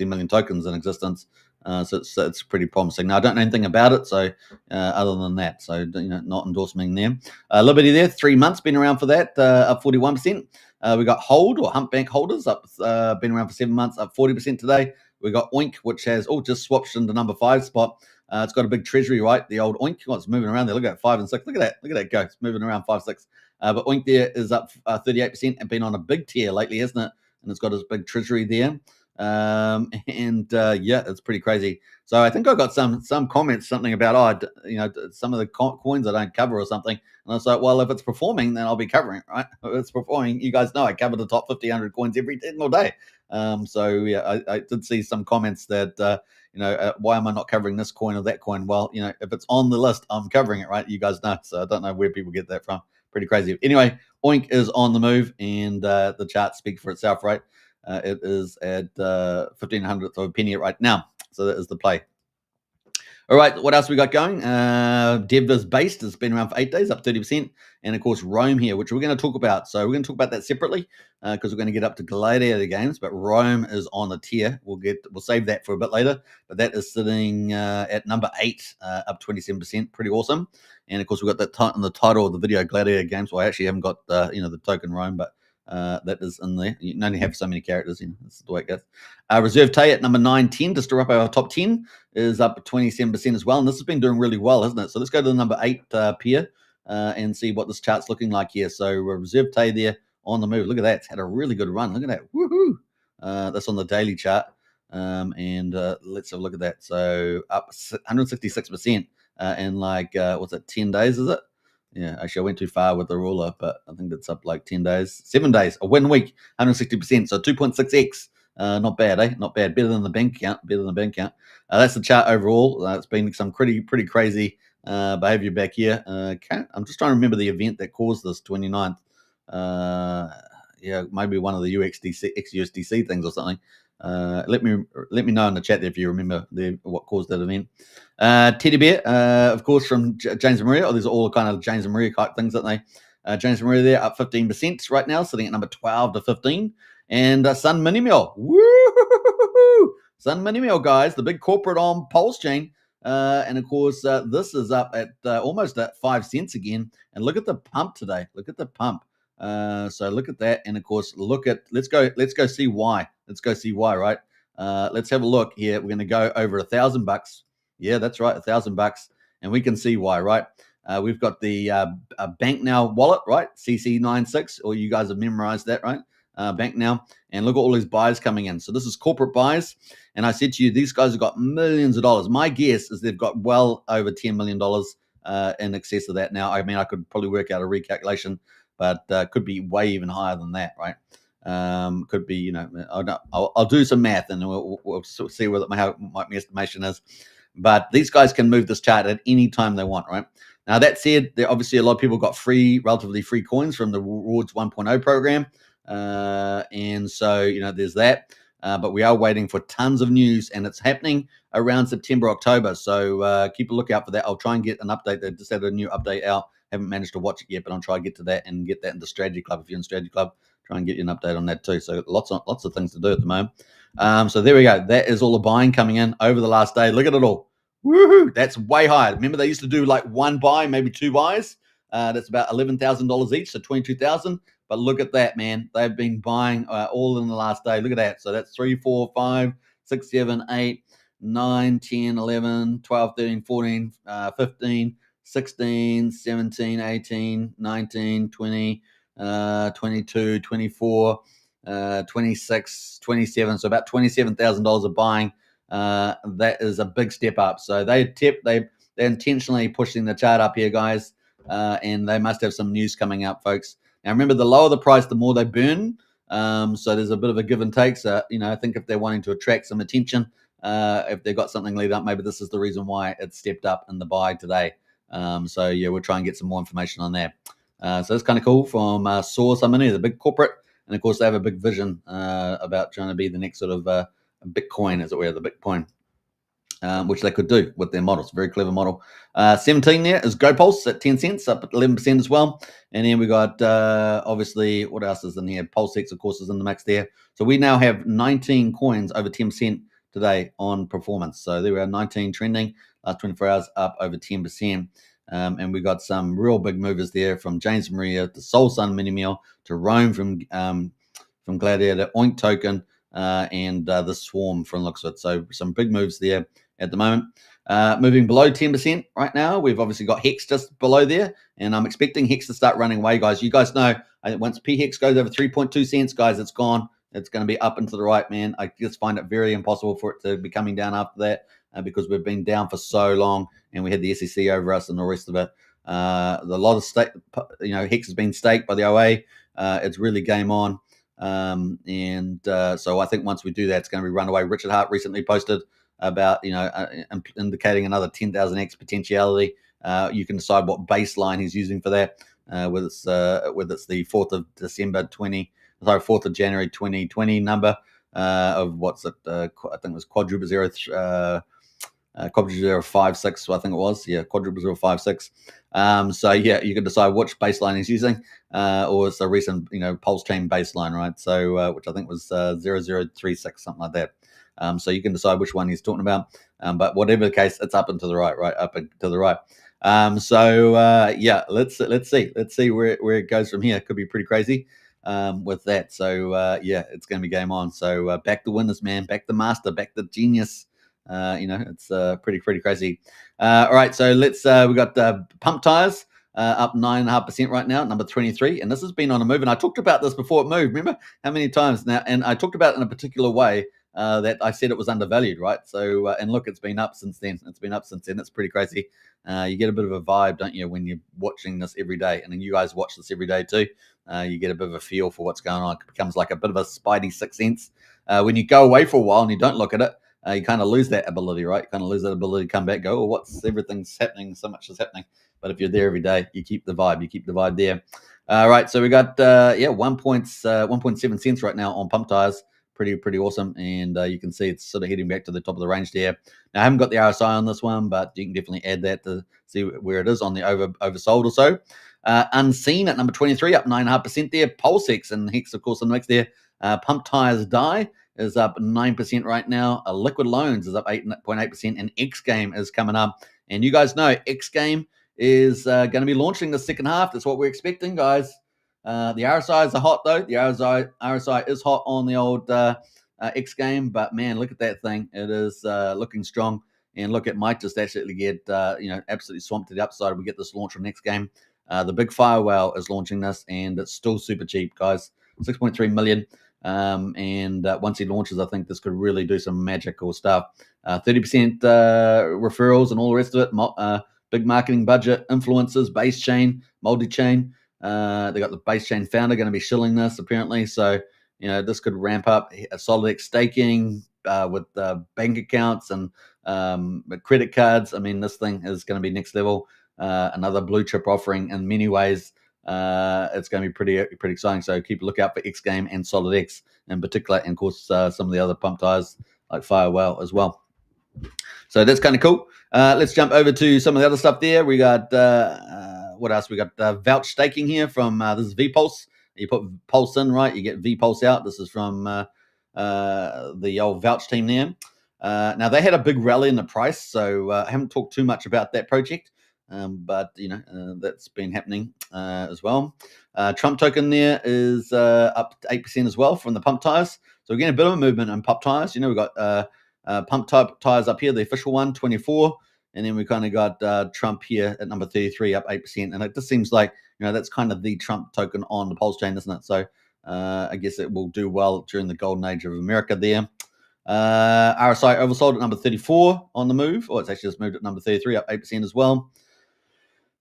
million tokens in existence. So it's pretty promising. Now I don't know anything about it, so other than that, so not endorsing there. Liberty there, 3 months been around for that, up 41%. We got Hold or Humpbank Holders up, been around for 7 months, up 40% today. We got Oink, which has just swapped into number 5 spot. It's got a big treasury, right? The old Oink. It's moving around there. Look at 5 and 6. Look at that go. It's moving around 5, 6. But Oink there is up 38% and been on a big tear lately, hasn't it? And it's got this big treasury there. It's pretty crazy. So I think I got some comments, something about some of the coins I don't cover or something. And I was like, well, if it's performing, then I'll be covering it, right? If it's performing, you guys know I cover the top 100 coins every single day. I did see some comments that why am I not covering this coin or that coin? Well, if it's on the list, I'm covering it, right? You guys know. So I don't know where people get that from. Pretty crazy. Anyway, Oink is on the move, and the charts speak for itself, right? It is at 1,500th of a penny right now. So that is the play. All right, what else we got going? DevVis Based has been around for 8 days, up 30%. And of course, Rome here, which we're going to talk about. So we're going to talk about that separately because we're going to get up to Gladiator games. But Rome is on the tier. We'll save that for a bit later. But that is sitting at number 8, up 27%. Pretty awesome. And of course, we've got that in the title of the video, Gladiator games. Well, I actually haven't got the token Rome, but that is in there. You only have so many characters, that's the way it goes. Reserve Tay at number 910, just to wrap our top 10, is up 27% as well. And this has been doing really well, hasn't it? So let's go to the number 8 pair and see what this chart's looking like here. So Reserve Tay there on the move. Look at that. It's had a really good run. Look at that. Woohoo! That's on the daily chart. Let's have a look at that. So up 166% in 10 days, is it? Yeah, actually, I went too far with the ruler, but I think that's up like 10 days, 7 days, a 1 week, 160%. So 2.6x. Not bad, eh? Not bad. Better than the bank account. That's the chart overall. It's been some pretty crazy behavior back here. I'm just trying to remember the event that caused this 29th. Maybe one of the XUSDC things or something. Let me know in the chat there if you remember what caused that event. Teddy Bear, of course, from James and Maria. These are all kind of James and Maria type things, aren't they? James and Maria there up 15% right now, sitting at number 12 to 15. And Sun Mini Mill, woo! Sun Mini Mill, guys, the big corporate on PulseChain. And of course, this is up at almost at 5 cents again. And look at the pump today. Look at the pump. So look at that, and of course, let's go see why. Let's go see why, right? Let's have a look here. We're going to go over $1,000. Yeah, that's right, $1,000, and we can see why, right? We've got the Bank Now wallet, right? CC96, or you guys have memorized that, right? Bank Now, and look at all these buys coming in. So this is corporate buys, and I said to you, these guys have got millions of dollars. My guess is they've got well over $10 million in excess of that now. I mean, I could probably work out a recalculation, but could be way even higher than that, right? Could be, I'll do some math and we'll see what my estimation is. But these guys can move this chart at any time they want, right? Now, that said, there obviously a lot of people got relatively free coins from the Rewards 1.0 program. And so, there's that. But we are waiting for tons of news, and it's happening around September, October. So keep a lookout for that. I'll try and get an update. They just had a new update out. Haven't managed to watch it yet, but I'll try and get to that and get that into Strategy Club. If you're in Strategy Club, try and get you an update on that too. So lots of things to do at the moment. So there we go. That is all the buying coming in over the last day. Look at it all. Woohoo! That's way higher. Remember, they used to do like one buy, maybe two buys. That's about $11,000 each, so $22,000. But look at that, man. They've been buying all in the last day. Look at that. So that's 3, 4, 5, 6, 7, 8, 9, 10, 11, 12, 13, 14, 15, 16, 17, 18, 19, 20, 22, 24, 26, 27. So about $27,000 of buying. That is a big step up. So they're intentionally pushing the chart up here, guys. And they must have some news coming up, folks. Now, remember, the lower the price, the more they burn. So there's a bit of a give and take. So, I think if they're wanting to attract some attention, if they've got something lead up, maybe this is the reason why it stepped up in the buy today. So, yeah, we'll try and get some more information on that. So that's kind of cool from Source. I mean, the big corporate. And, of course, they have a big vision about trying to be the next sort of Bitcoin, as it were, the Bitcoin. Which they could do with their models. Very clever model. 17 there is GoPulse at 10 cents, up at 11% as well. And then we got, obviously, what else is in here? PulseX, of course, is in the mix there. So we now have 19 coins over 10% today on performance. So there we are, 19 trending. Last 24 hours up over 10%. And we got some real big movers there, from James Maria to Soul Sun Mini Meal to Rome from Gladiator, Oink Token, and the Swarm from looks of it. So some big moves there at the moment. Moving below 10% right now, we've obviously got Hex just below there, and I'm expecting Hex to start running away, guys. You guys know, once PHEX goes over 3.2 cents, guys, it's gone. It's going to be up and to the right, man. I just find it very impossible for it to be coming down after that, because we've been down for so long, and we had the SEC over us and the rest of it. A lot of Hex has been staked by the OA. It's really game on. So I think once we do that, it's going to be run away. Richard Hart recently posted about indicating another 10,000x potentiality. You can decide what baseline he's using for that, whether it's the 4th of January 2020 number of what's it? I think it was quadruple 056. I think it was, quadruple 056. So yeah, you can decide which baseline he's using, or it's a recent PulseChain baseline, right? So which I think was 0036, something like that. So you can decide which one he's talking about. But whatever the case, it's up and to the right, up and to the right. Yeah, let's see where it goes from here. It could be pretty crazy with that. So yeah, it's going to be game on. So back the winners, man. Back the master. Back the genius. It's pretty crazy. All right, so let's. We got pump tires up 9.5% right now, number 23, and this has been on a move. And I talked about this before it moved. Remember how many times now? And I talked about it in a particular way. That I said it was undervalued, right? So, and look, it's been up since then. It's pretty crazy. You get a bit of a vibe, don't you, when you're watching this every day? And then you guys watch this every day too. You get a bit of a feel for what's going on. It becomes like a bit of a spidey sixth sense. When you go away for a while and you don't look at it, you kind of lose that ability, right? You kind of lose that ability to come back, go, everything's happening, so much is happening. But if you're there every day, you keep the vibe there. All right, so we got 1.7 cents right now on pump tires. Pretty awesome, and you can see it's sort of heading back to the top of the range there. Now, I haven't got the RSI on this one, but you can definitely add that to see where it is on the oversold or so. Unseen at number 23, up 9.5% there. PulseX and Hex, of course, on the mix there. Pump Tires Die is up 9% right now. Liquid Loans is up 8.8%, and X Game is coming up. And you guys know X Game is going to be launching the second half. That's what we're expecting, guys. The RSIs are hot, though. The RSI is hot on the old X Game, but man, look at that thing. It is looking strong. And look, it might just actually get absolutely swamped to the upside. We get this launch from X Game. The big Firewhale is launching this, and it's still super cheap, guys. 6.3 million. And once he launches, I think this could really do some magical stuff. 30% referrals and all the rest of it. Big marketing budget, influencers, base chain, multi-chain. They got the base chain founder going to be shilling this apparently, so this could ramp up. A SolidX staking with bank accounts and credit cards. I mean, this thing is going to be next level. Another blue chip offering in many ways. It's going to be pretty exciting. So keep a lookout for X Game and SolidX in particular, and of course some of the other pump tires like Firewhale as well. So that's kind of cool. Let's jump over to some of the other stuff there. We got what else? We got vouch staking here from this is VPulse. You put Pulse in, right? You get VPulse out. This is from the old vouch team there. Now they had a big rally in the price, so I haven't talked too much about that project, but that's been happening as well. Trump token there is up 8% as well from the pump tires. So we're getting a bit of a movement in pump tires. We've got pump type tires up here, the official one, 24. and then we kind of got Trump here at number 33, up 8%. And it just seems like, that's kind of the Trump token on the PulseChain, isn't it? So I guess it will do well during the golden age of America there. RSI oversold at number 34 on the move. It's actually just moved at number 33, up 8% as well.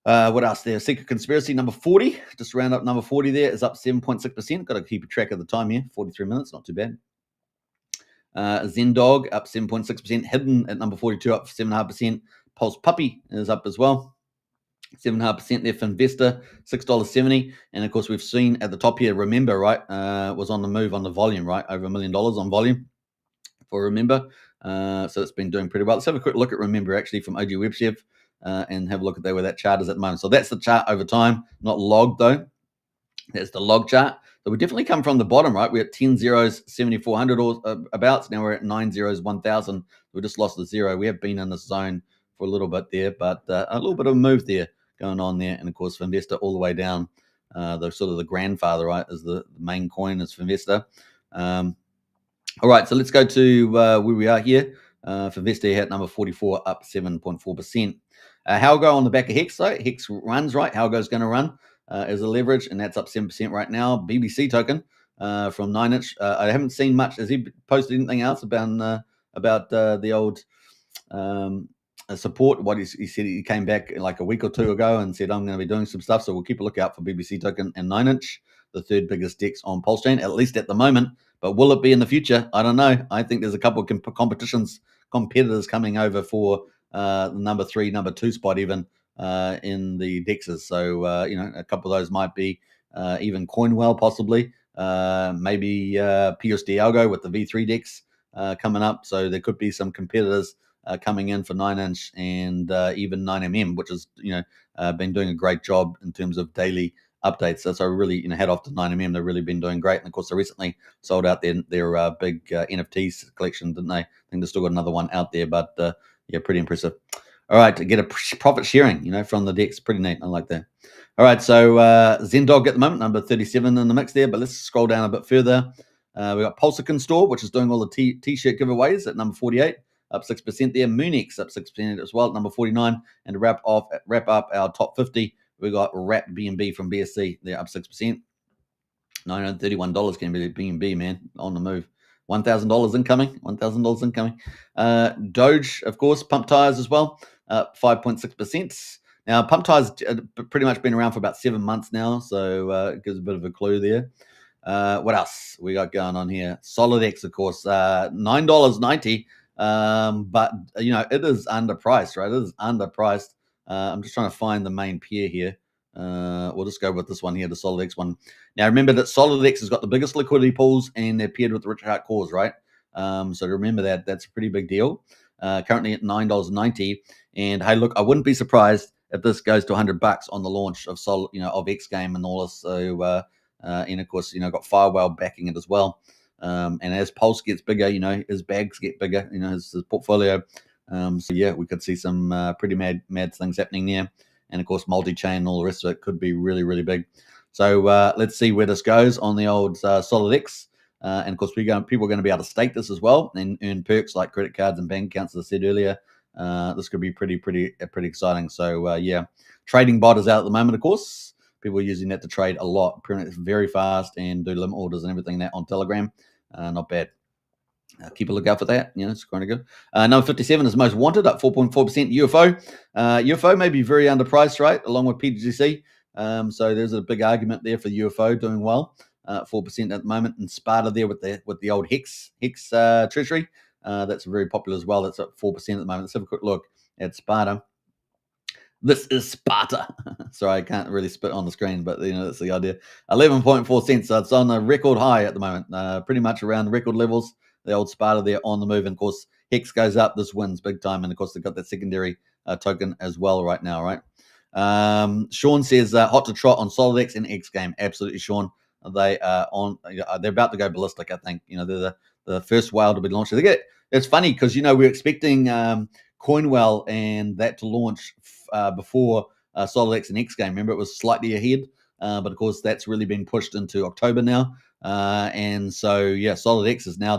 What else there? Secret Conspiracy, number 40. Just round up number 40 there. Is up 7.6%. Got to keep a track of the time here. 43 minutes, not too bad. Zendog up 7.6%. Hidden at number 42, up 7.5%. Pulse Puppy is up as well. 7.5% there for Investor, $6.70. And of course, we've seen at the top here, Remember, right, was on the move on the volume, right? Over $1 million on volume for Remember. So it's been doing pretty well. Let's have a quick look at Remember actually from OG WebChef and have a look at where that chart is at the moment. So that's the chart over time, not logged though. That's the log chart. So we definitely come from the bottom, right? We're at 10 zeros, 7,400 or abouts. Now we're at 9 zeros, 1,000. We just lost the zero. We have been in this zone for a little bit there, but a little bit of a move there going on there. And of course, for Investor all the way down, the sort of the grandfather, right, is the main coin is for Investor. All right, so let's go to where we are here. For Investor at number 44, up 7.4%. ALGO on the back of Hex, though. Hex runs, right? ALGO's going to run as a leverage, and that's up 7% right now. BBC token from 9inch. I haven't seen much. Has he posted anything else about the old support? What he said, he came back like a week or two ago and said, I'm going to be doing some stuff. So we'll keep a lookout for BBC token and 9inch, the third biggest DEX on PulseChain, at least at the moment. But will it be in the future? I don't know. I think there's a couple of competitors coming over for the number 3, number 2 spot even in the DEXs. So, a couple of those might be even Coinwell possibly, maybe PUSD ALGO with the V3 DEX coming up. So there could be some competitors coming in for 9inch and even 9mm, which has, been doing a great job in terms of daily updates. So really, head off to 9mm. They've really been doing great. And of course, they recently sold out their big NFTs collection, didn't they? I think they've still got another one out there, but yeah, pretty impressive. All right, to get a profit sharing, from the DEX, pretty neat. I like that. All right, so Zendog at the moment, number 37 in the mix there, but let's scroll down a bit further. We got PulseChain Store, which is doing all the t-shirt giveaways at number 48, up 6% there. Moonex up 6% as well at number 49. And to wrap up our top 50, we got Wrap BNB from BSC. They're up 6%. $931 can be BNB, man, on the move. $1,000 incoming. $1,000 incoming. Doge, of course, Pump Tires as well, 5.6%. Now, Pump Tires pretty much been around for about 7 months now, so it gives a bit of a clue there. What else we got going on here? SolidX, of course, $9.90. But it is underpriced, right? It is underpriced. I'm just trying to find the main pair here. We'll just go with this one here, the SolidX one. Now, remember that SolidX has got the biggest liquidity pools and they're paired with the Richard Hart cores, right? So remember that's a pretty big deal. Currently at $9.90. And hey, look, I wouldn't be surprised if this goes to $100 on the launch of of X Game and all this. So, and of course, got Firewall backing it as well. And as Pulse gets bigger, his bags get bigger, his portfolio. So yeah, we could see some pretty mad things happening there. And of course, multi-chain and all the rest of it could be really, really big. So let's see where this goes on the old SolidX. And of course, people are going to be able to stake this as well and earn perks like credit cards and bank accounts, as I said earlier. This could be pretty exciting. So yeah, trading bot is out at the moment, of course. People are using that to trade a lot. It's very fast and do limit orders and everything that on Telegram. Not bad. Keep a lookout for that. It's kind of good. Number 57 is most wanted, up 4.4%. UFO. UFO may be very underpriced, right? Along with PGC. So there's a big argument there for UFO doing well. 4% at the moment. And Sparta there with the old Hex treasury. That's very popular as well. That's at 4% at the moment. Let's have a quick look at Sparta. This is Sparta. Sorry, I can't really spit on the screen, but that's the idea. 11.4 cents. So it's on a record high at the moment. Pretty much around record levels. The old Sparta there on the move. And of course, Hex goes up. This wins big time. And of course, they've got that secondary token as well right now, right? Sean says hot to trot on SolidX and X Game. Absolutely, Sean. They are on. They're about to go ballistic. I think. They're the first whale to be launched. It's funny because we're expecting Coinwell and that to launch before SolidX and X Game. Remember, it was slightly ahead, but of course that's really been pushed into October now. And so yeah, SolidX is now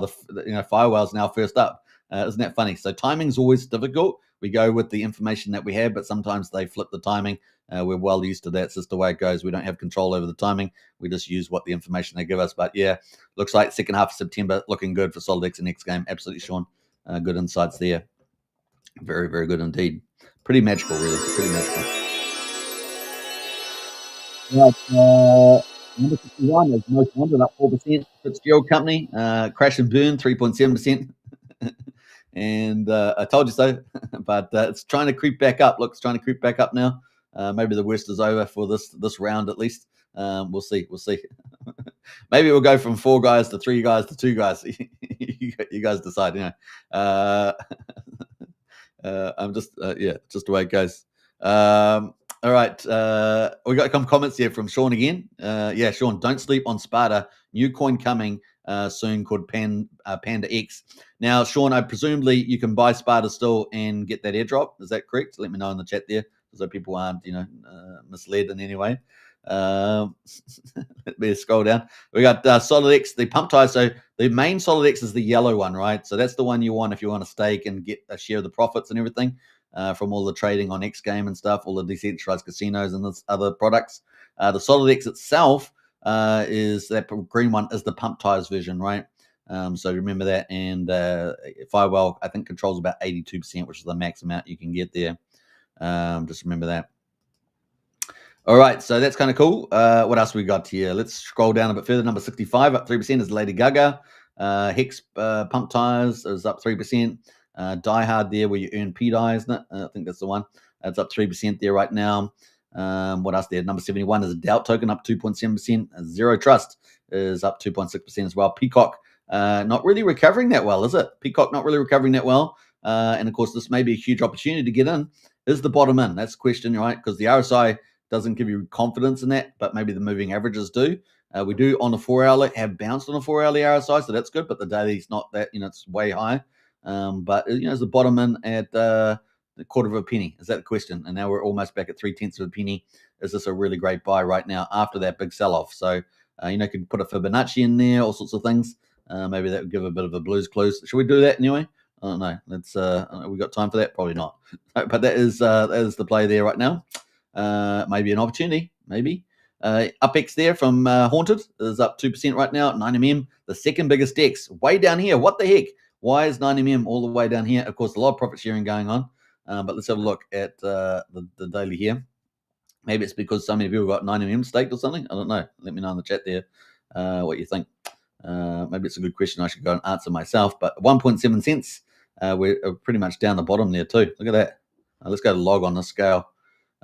Firewall's now first up. Isn't that funny? So timing's always difficult. we go with the information that we have, but sometimes they flip the timing. We're well used to that. It's just the way it goes. We don't have control over the timing. We just use what the information they give us. But yeah, looks like second half of September looking good for SolidX and X game. Absolutely, Sean. Good insights there. Very, very good indeed. Pretty magical, really. Pretty magical. Right, number 61 is Most Wanted, up 4%. Fitzgerald Company, crash and burn, 3.7%. And I told you so, but it's trying to creep back up. Look, it's trying to creep back up now. Maybe the worst is over for this round at least. We'll see. We'll see. Maybe we'll go from 4 guys to 3 guys to 2 guys. You guys decide. You know. I'm just just the way it goes. All right, we got some comments here from Sean again. Yeah, Sean, don't sleep on Sparta. New coin coming soon called Panda X. Now, Sean, I presumably you can buy Sparta still and get that airdrop. Is that correct? Let me know in the chat there, so people aren't misled in any way. Let me scroll down. We got SolidX, the pump ties. So the main SolidX is the yellow one, right? So that's the one you want if you want to stake and get a share of the profits and everything from all the trading on X game and stuff, all the decentralized casinos and this other products. The SolidX itself is that green one is the pump ties version, right? So remember that. And Firewell, I think, controls about 82%, which is the max amount you can get there. Just remember that. All right, so that's kind of cool. What else we got here? Let's scroll down a bit further. Number 65, up 3% is Lady Gaga. Hex Pump Tires is up 3%. Die Hard there, where you earn P-Die, isn't it? I think that's the one. It's up 3% there right now. What else there? Number 71 is Doubt Token, up 2.7%. Zero Trust is up 2.6% as well. Peacock, not really recovering that well, is it? Peacock not really recovering that well. And, of course, this may be a huge opportunity to get in. Is the bottom in? That's the question, right? Because the RSI doesn't give you confidence in that, but maybe the moving averages do. We do on the 4-hourly have bounced on a 4-hourly RSI, so that's good, but the daily's not that, it's way high. But, is the bottom in at the quarter of a penny? Is that the question? And now we're almost back at 0.3 of a penny. Is this a really great buy right now after that big sell-off? So, could put a Fibonacci in there, all sorts of things. Maybe that would give a bit of a Blues Clues. Should we do that anyway? I don't know. Let's. We got time for that? Probably not. But that is the play there right now. Maybe an opportunity. Maybe. UpX there from Haunted is up 2% right now. 9mm, the second biggest DEX, way down here. What the heck? Why is 9mm all the way down here? Of course, a lot of profit sharing going on. But let's have a look at the daily here. Maybe it's because so many people got 9mm staked or something. I don't know. Let me know in the chat there what you think. Maybe it's a good question I should go and answer myself. But 1.7 cents. We're pretty much down the bottom there too. Look at that. Let's go to log on the scale.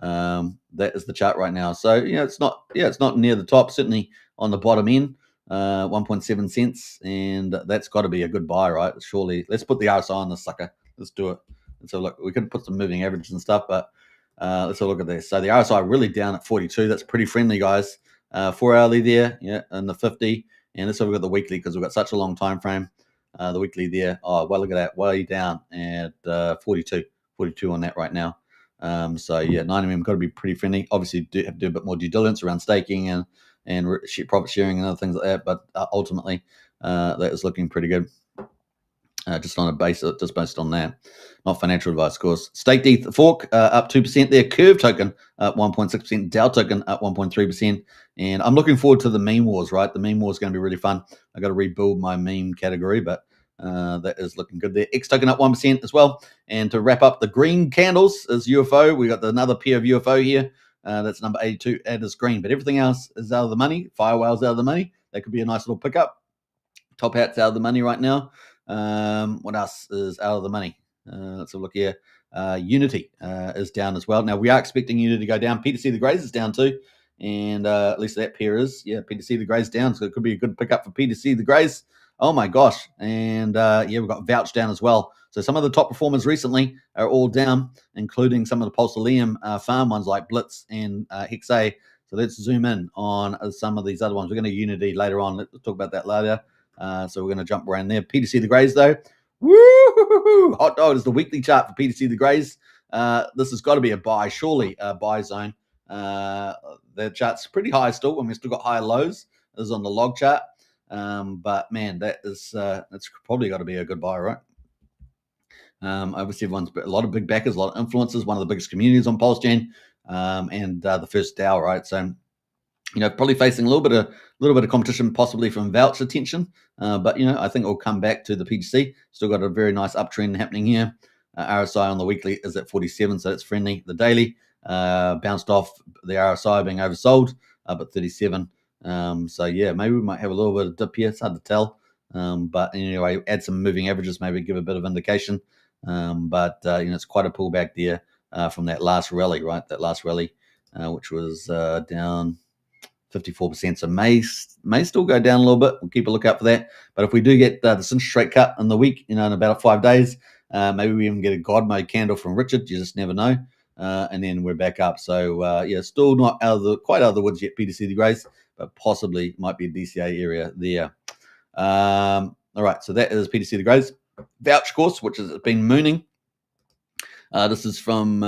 That is the chart right now. So it's not near the top. Certainly on the bottom end. 1.7 cents, and that's got to be a good buy, right? Surely. Let's put the RSI on the sucker. Let's do it. And so look, we could put some moving averages and stuff, but let's have a look at this. So the RSI really down at 42. That's pretty friendly, guys. 4-hourly there, and the 50. And let's have a look at the weekly because we've got such a long time frame. The weekly there. Oh, well, look at that. Way down at 42 on that right now. So yeah, 9mm got to be pretty friendly. Obviously, do have to do a bit more due diligence around staking and profit sharing and other things like that. But ultimately, that is looking pretty good. Just on a basis, just based on that, not financial advice, of course. Staked ETH Fork up 2% there. Curve token up 1.6%. DAO token up 1.3%. And I'm looking forward to the meme wars. Right, the meme wars is going to be really fun. I got to rebuild my meme category, but that is looking good there. X token up 1% as well. And to wrap up the green candles is UFO. We got another pair of UFO here. That's number 82. It is green, but everything else is out of the money. Firewall's out of the money. That could be a nice little pickup. Top Hat's out of the money right now. What else is out of the money? Let's have a look here. Unity is down as well. Now, we are expecting Unity to go down. PTC the Grays is down too. And at least that pair is. Yeah, PTC the Grays down. So it could be a good pickup for PTC the Grays. Oh, my gosh. And we've got Vouch down as well. So some of the top performers recently are all down, including some of the Pulsalium farm ones like Blitz and Hexa. So let's zoom in on some of these other ones. We're going to Unity later on. Let's talk about that later. So we're going to jump around there. PTC the Grays, though. Woo! Hot dog is the weekly chart for PTC the Grays. This has got to be a buy, surely a buy zone. The chart's pretty high still, and we've still got higher lows. This is on the log chart. But man, that's probably got to be a good buy, right? Obviously, everyone's a lot of big backers, a lot of influencers, one of the biggest communities on PulseChain, and the first DAO, right? So, probably facing a little bit of competition, possibly from Vouch attention, but I think it'll come back to the PGC. Still got a very nice uptrend happening here. RSI on the weekly is at 47, so it's friendly. The daily bounced off the RSI being oversold, but 37. So yeah, maybe we might have a little bit of dip here. It's hard to tell, but anyway, add some moving averages, maybe give a bit of indication. But it's quite a pullback there from that last rally, right? That last rally, which was down 54%. So may still go down a little bit. We'll keep a lookout for that. But if we do get this interest rate cut in the week, in about 5 days, maybe we even get a God mode candle from Richard. You just never know. And then we're back up. So still not quite out of the woods yet, PDC the Grace, but possibly might be a DCA area there. All right, so that is PDC the Grace. Vouch course, which has been mooning. This is from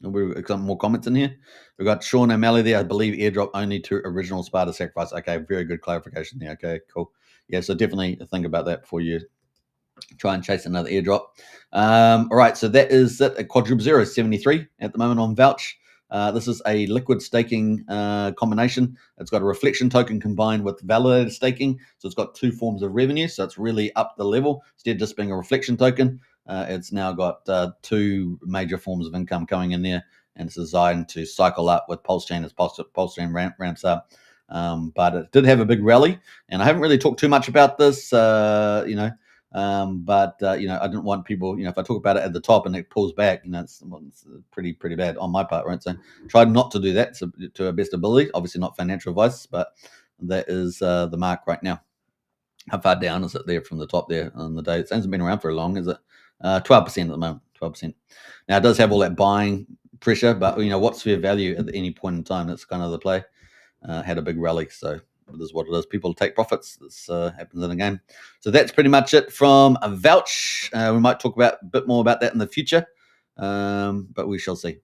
we've got some more comments in here. We've got Sean O'Malley there. I believe airdrop only to original Sparta sacrifice. Okay, very good clarification there. Okay, cool. Yeah, so definitely think about that before you try and chase another airdrop. All right, so that is it at quadruple 073 at the moment on Vouch. This is a liquid staking combination. It's got a reflection token combined with validated staking. So it's got 2 forms of revenue. So it's really up the level. Instead of just being a reflection token, it's now got 2 major forms of income coming in there. And it's designed to cycle up with PulseChain as PulseChain ramps up. But it did have a big rally. And I haven't really talked too much about this, but I didn't want people, if I talk about it at the top and it pulls back, it's pretty bad on my part, right? So tried not to do that to our best ability. Obviously not financial advice, but that is the mark right now. How far down is it there from the top there on the day? It hasn't been around for long, is it? 12% at the moment, 12%. Now it does have all that buying pressure, but what's fair value at any point in time? That's kind of the play. Had a big rally, so it is what it is. People take profits. This happens in a game. So that's pretty much it from a Vouch. We might talk about a bit more about that in the future, but we shall see.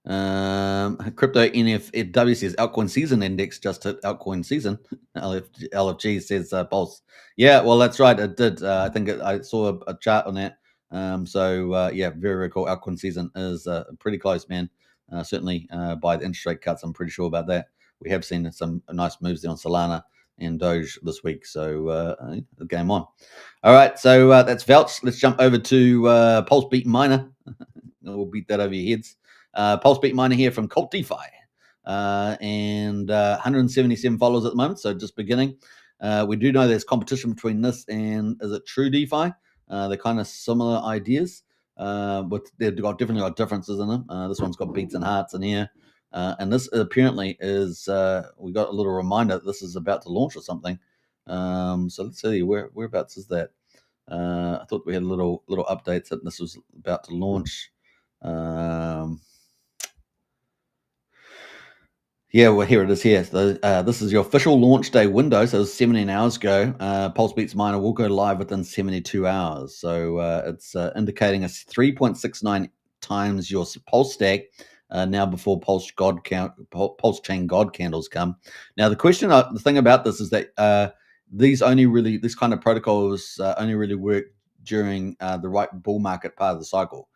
Crypto NFW says altcoin season index just hit altcoin season. LFG says Pulse. Yeah, well, that's right. It did. I think I saw a chart on that. Very, very cool. Altcoin season is pretty close, man. Certainly by the interest rate cuts, I'm pretty sure about that. We have seen some nice moves there on Solana and Doge this week. So the game on. All right, so that's Vouch. Let's jump over to PulseBeatMiner. We'll beat that over your heads. PulseBeatMiner here from Cult DeFi. And 177 followers at the moment, so just beginning. We do know there's competition between this and, is it True DeFi? They're kind of similar ideas. But they've definitely got differences in them. This one's got beats and hearts in here. And this apparently is, we got a little reminder that this is about to launch or something. So let's see, whereabouts is that? I thought we had little updates that this was about to launch. Yeah, well, here it is here. So, this is your official launch day window. So it was 17 hours ago. PulseBeatMiner will go live within 72 hours. So it's indicating a 3.69 times your Pulse stack now before PulseChain God candles come. Now, the thing about this is that this kind of protocols only really work during the right bull market part of the cycle.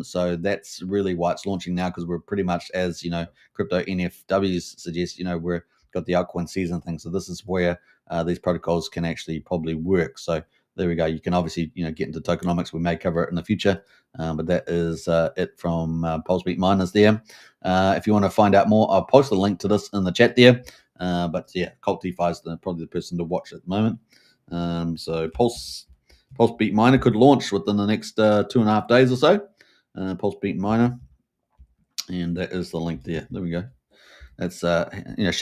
So that's really why it's launching now, because we're pretty much, as crypto NFWs suggest, we're got the altcoin season thing. So this is where these protocols can actually probably work. So there we go. You can obviously get into tokenomics. We may cover it in the future, but that is it from PulseBeatMiners there. If you want to find out more, I'll post a link to this in the chat there. But yeah, Cult DeFi is probably the person to watch at the moment. So PulseBeatMiner could launch within the next 2.5 days or so. PulseBeatMiner, and that is the link there. There we go. That's shout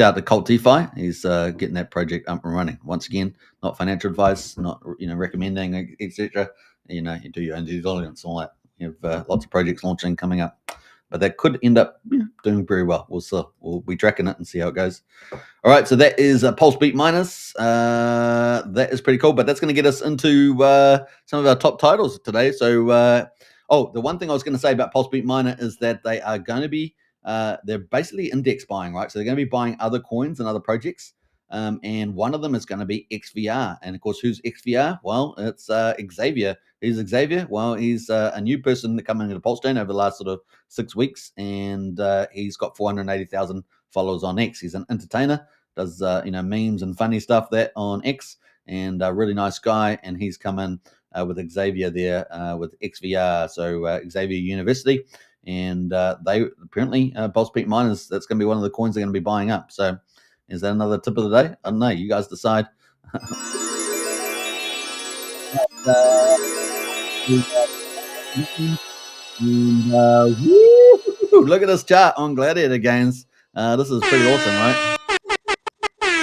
out to Cult DeFi. He's getting that project up and running. Once again, not financial advice, not recommending, etc. You do your own due diligence and all that. You have lots of projects launching coming up, but that could end up doing very well. We'll be tracking it and see how it goes. All right, so that is PulseBeatMiners. That is pretty cool, but that's going to get us into some of our top titles today. So, the one thing I was going to say about PulseBeatMiner is that they are going to be they're basically index buying, right? So they're going to be buying other coins and other projects. and one of them is going to be XVR. And of course, who's XVR? Well, it's Xavier. Who's Xavier? Well, he's a new person coming into PulseChain over the last sort of 6 weeks, and he's got 480,000 followers on X. He's an entertainer, does memes and funny stuff that on X, and a really nice guy. And he's coming with Xavier there with XVR, so Xavier University, and they apparently PulseBeatMiners. That's going to be one of the coins they're going to be buying up. So, is that another tip of the day? I don't know. You guys decide. Look at this chart on Gladiator games. This is pretty awesome, right?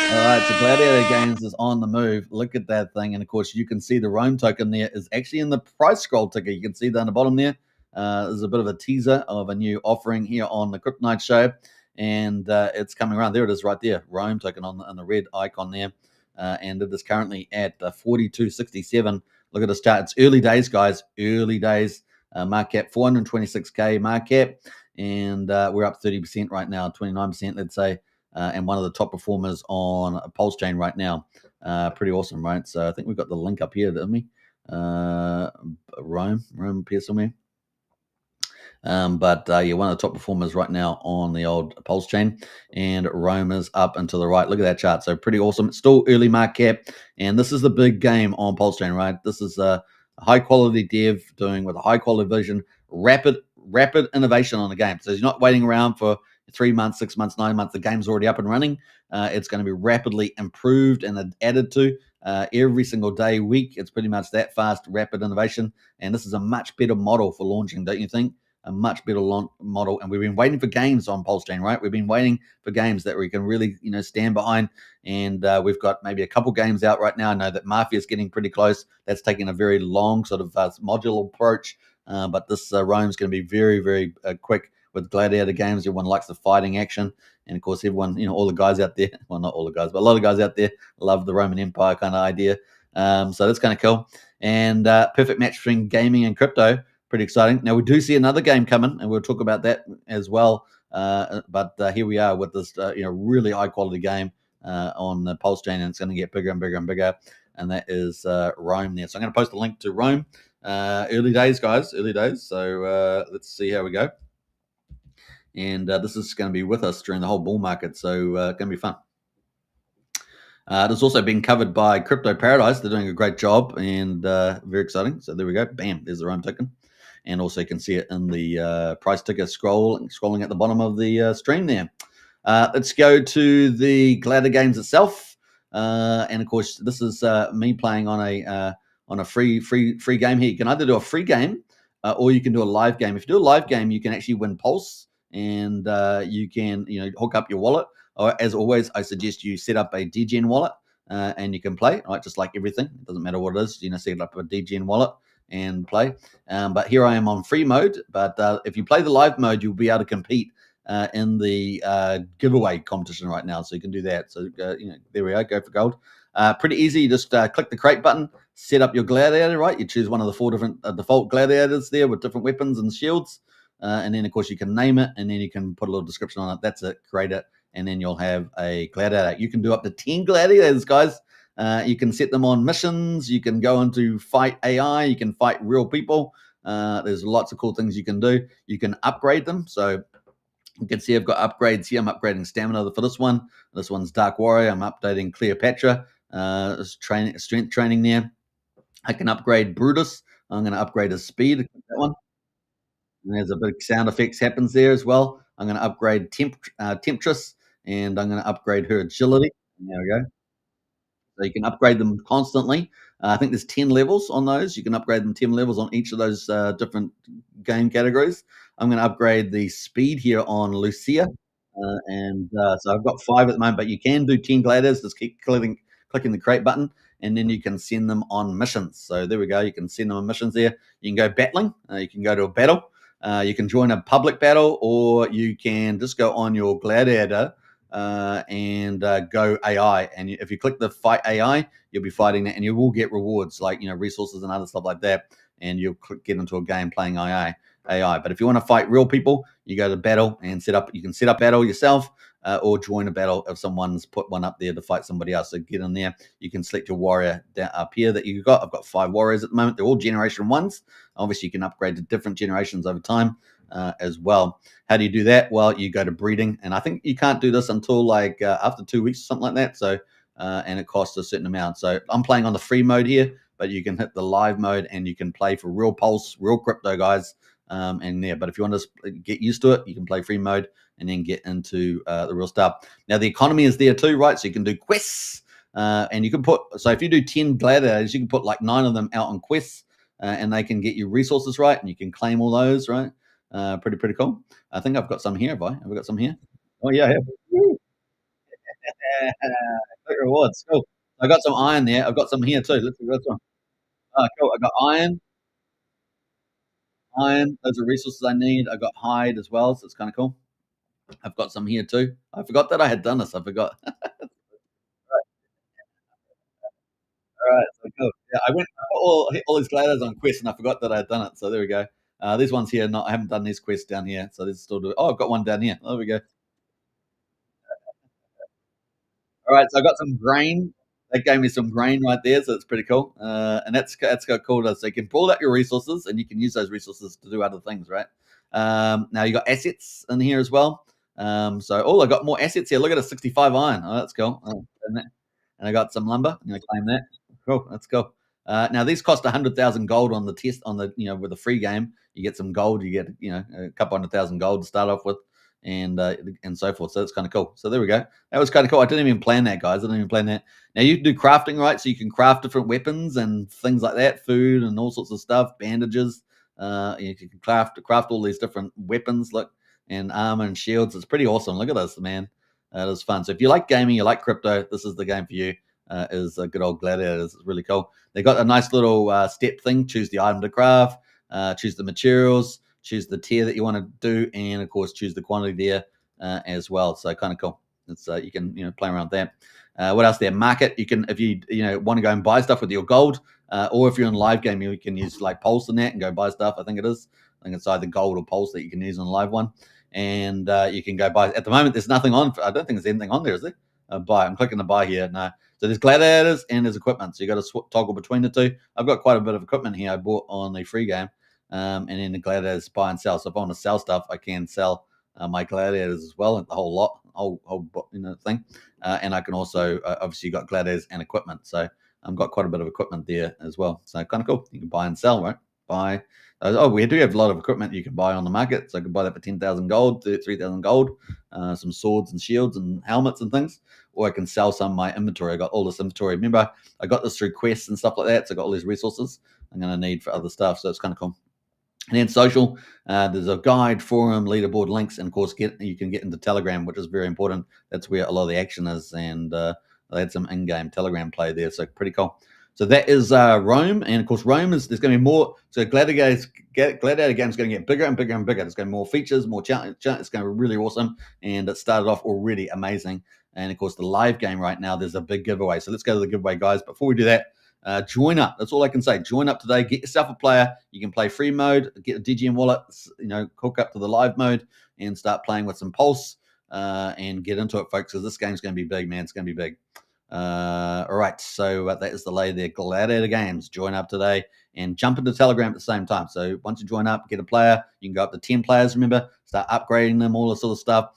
All right, so Gladiator Games is on the move. Look at that thing. And of course, you can see the Rome token there is actually in the price scroll ticker. You can see down the bottom there. There's a bit of a teaser of a new offering here on the Crypto Night Show. And it's coming around. There it is right there. Rome token on the red icon there. And it is currently at 42.67. Look at this chart. It's early days, guys. Early days. Market cap 426K market cap. And we're up 30% right now, 29%, let's say. And one of the top performers on PulseChain right now. Pretty awesome, right? So I think we've got the link up here, didn't we? Rome appears somewhere. But yeah, one of the top performers right now on the old PulseChain, and Rome is up and to the right. Look at that chart. So pretty awesome. It's still early market cap, and this is the big game on PulseChain, right? This is a high quality dev doing with a high quality vision, rapid innovation on the game. So he's not waiting around for 3 months, 6 months, 9 months. The game's already up and running. It's going to be rapidly improved and added to every single day, week. It's pretty much that fast, rapid innovation. And this is a much better model for launching, don't you think? A much better model. And we've been waiting for games on PulseChain, right? We've been waiting for games that we can really, stand behind. And we've got maybe a couple games out right now. I know that Mafia is getting pretty close. That's taking a very long sort of modular approach. But this Rome's going to be very, very quick. With Gladiator games, everyone likes the fighting action, and of course, everyone, all the guys out there, well, not all the guys, but a lot of guys out there love the Roman Empire kind of idea. So that's kind of cool. And perfect match between gaming and crypto, pretty exciting. Now we do see another game coming, and we'll talk about that as well. But here we are with this, really high quality game on the PulseChain, and it's going to get bigger and bigger and bigger. And that is Rome there. So I'm going to post a link to Rome. Early days, guys, early days. So let's see how we go. And this is going to be with us during the whole bull market, so going to be fun. It's also been covered by Crypto Paradise. They're doing a great job and very exciting. So there we go. Bam, there's the Rome token. And also you can see it in the price ticker scrolling at the bottom of the stream there. Let's go to the Gladiator games itself. And of course, this is me playing on a free game here. You can either do a free game or you can do a live game. If you do a live game, you can actually win Pulse. And you can, hook up your wallet. Or as always, I suggest you set up a DGen wallet and you can play, right? Just like everything. It doesn't matter what it is. Set up a DGen wallet and play. But here I am on free mode. But if you play the live mode, you'll be able to compete in the giveaway competition right now. So you can do that. So, there we go for gold. Pretty easy. You just click the create button, set up your Gladiator, right? You choose one of the 4 different default Gladiators there with different weapons and shields. And then, of course, you can name it, and then you can put a little description on it. That's it. Create it, and then you'll have a Gladiator. You can do up to 10 Gladiators, guys. You can set them on missions. You can go into fight AI. You can fight real people. There's lots of cool things you can do. You can upgrade them. So you can see I've got upgrades here. I'm upgrading stamina for this one. This one's Dark Warrior. I'm updating Cleopatra. Strength training there. I can upgrade Brutus. I'm going to upgrade his speed. That one. And there's a big sound effects happens there as well. I'm going to upgrade Temptress, and I'm going to upgrade her agility. There we go. So you can upgrade them constantly. I think there's 10 levels on those. You can upgrade them 10 levels on each of those different game categories. I'm going to upgrade the speed here on Lucia. So I've got 5 at the moment, but you can do 10 gladiators. Just keep clicking the create button, and then you can send them on missions. So there we go. You can send them on missions there. You can go battling. You can go to a battle. You can join a public battle, or you can just go on your Gladiator and go AI. And if you click the fight AI, you'll be fighting that, and you will get rewards like resources and other stuff like that. And you'll get into a game playing AI. But if you want to fight real people, you go to battle and set up. You can set up battle yourself. or join a battle if someone's put one up there to fight somebody else. So get in there. You can select your warrior down up here that you've got. I've got 5 warriors at the moment. They're all generation 1s. Obviously, you can upgrade to different generations over time as well. How do you do that? Well, you go to breeding, and I think you can't do this until like after 2 weeks or something like that. So, and it costs a certain amount. So I'm playing on the free mode here, but you can hit the live mode and you can play for real pulse, real crypto, guys. And there, but if you want to get used to it, you can play free mode and then get into the real stuff. Now the economy is there too, right? So you can do quests, and you can put. So if you do 10 gladiators, you can put like 9 of them out on quests, and they can get you resources, right? And you can claim all those, right? Pretty cool. I think I've got some here. Have I got some here? Oh yeah, I have. Great rewards. Cool. I got some iron there. I've got some here too. Let's see what's one. Oh, cool. I got iron. Those are resources I need. I got hide as well, so it's kind of cool. I've got some here too. I forgot that I had done this. I forgot. All right, so cool. Yeah, I put all these gladiators on quests, and I forgot that I had done it. So there we go. These ones here, I haven't done these quests down here, so this still do. Oh, I've got one down here. Oh, there we go. All right, so I got some grain. That gave me some grain right there, so it's pretty cool. And that's got cool. So you can pull out your resources, and you can use those resources to do other things, right? Now you got assets in here as well. I got more assets here. Look at a 65 iron. Oh, that's cool. And I got some lumber. I'm gonna claim that. Cool. That's cool. Now these cost 100,000 gold on the test on the with the free game. You get some gold. You get a couple 100,000 gold to start off with, and so forth. So that's kind of cool. So there we go. That was kind of cool. I didn't even plan that, guys. I didn't even plan that. Now you can do crafting, right? So you can craft different weapons and things like that, food and all sorts of stuff, bandages. You can craft all these different weapons, look, and armor and shields. It's pretty awesome. Look at this, man. It is fun. So if you like gaming, you like crypto, this is the game for you. Is a good old Gladiator. It's really cool. They got a nice little step thing. Choose the item to craft. Choose the materials. Choose the tier that you want to do, and of course choose the quantity there as well. So kind of cool. It's you can play around with that. What else there? Market. You can, if you want to go and buy stuff with your gold, or if you're in live game, you can use like Pulse in that and go buy stuff. I think it's either gold or Pulse that you can use on a live one, and you can go buy. At the moment, there's nothing on. I don't think there's anything on there, is there? Buy. I'm clicking the buy here. No. So there's gladiators and there's equipment. So you got to toggle between the two. I've got quite a bit of equipment here I bought on the free game. And then the gladiators buy and sell. So if I want to sell stuff, I can sell my gladiators as well, the whole lot, whole thing. And I can also obviously you got gladiators and equipment. So I've got quite a bit of equipment there as well. So kind of cool. You can buy and sell, right? Buy. We do have a lot of equipment you can buy on the market. So I could buy that for 10,000 gold, 3,000 gold, some swords and shields and helmets and things. Or I can sell some of my inventory. I got all this inventory. Remember, I got this through quests and stuff like that. So I got all these resources I'm going to need for other stuff. So it's kind of cool. And then social, there's a guide, forum, leaderboard links, and of course, you can get into Telegram, which is very important. That's where a lot of the action is, and they had some in-game Telegram play there, so pretty cool. So that is Rome, and of course, there's going to be more. So Gladiator game is going to get bigger and bigger and bigger. There's going to be more features, more challenge. It's going to be really awesome, and it started off already amazing. And of course, the live game right now, there's a big giveaway. So let's go to the giveaway, guys. Before we do that, join up. That's all I can say. Join up today. Get yourself a player. You can play free mode. Get a DGM wallet. Hook up to the live mode and start playing with some Pulse and get into it, folks. Because this game's going to be big, man. It's going to be big. All right. So that is the lay there. Gladiator Games. Join up today and jump into Telegram at the same time. So once you join up, get a player. You can go up to 10 players. Remember, start upgrading them. All this sort of stuff.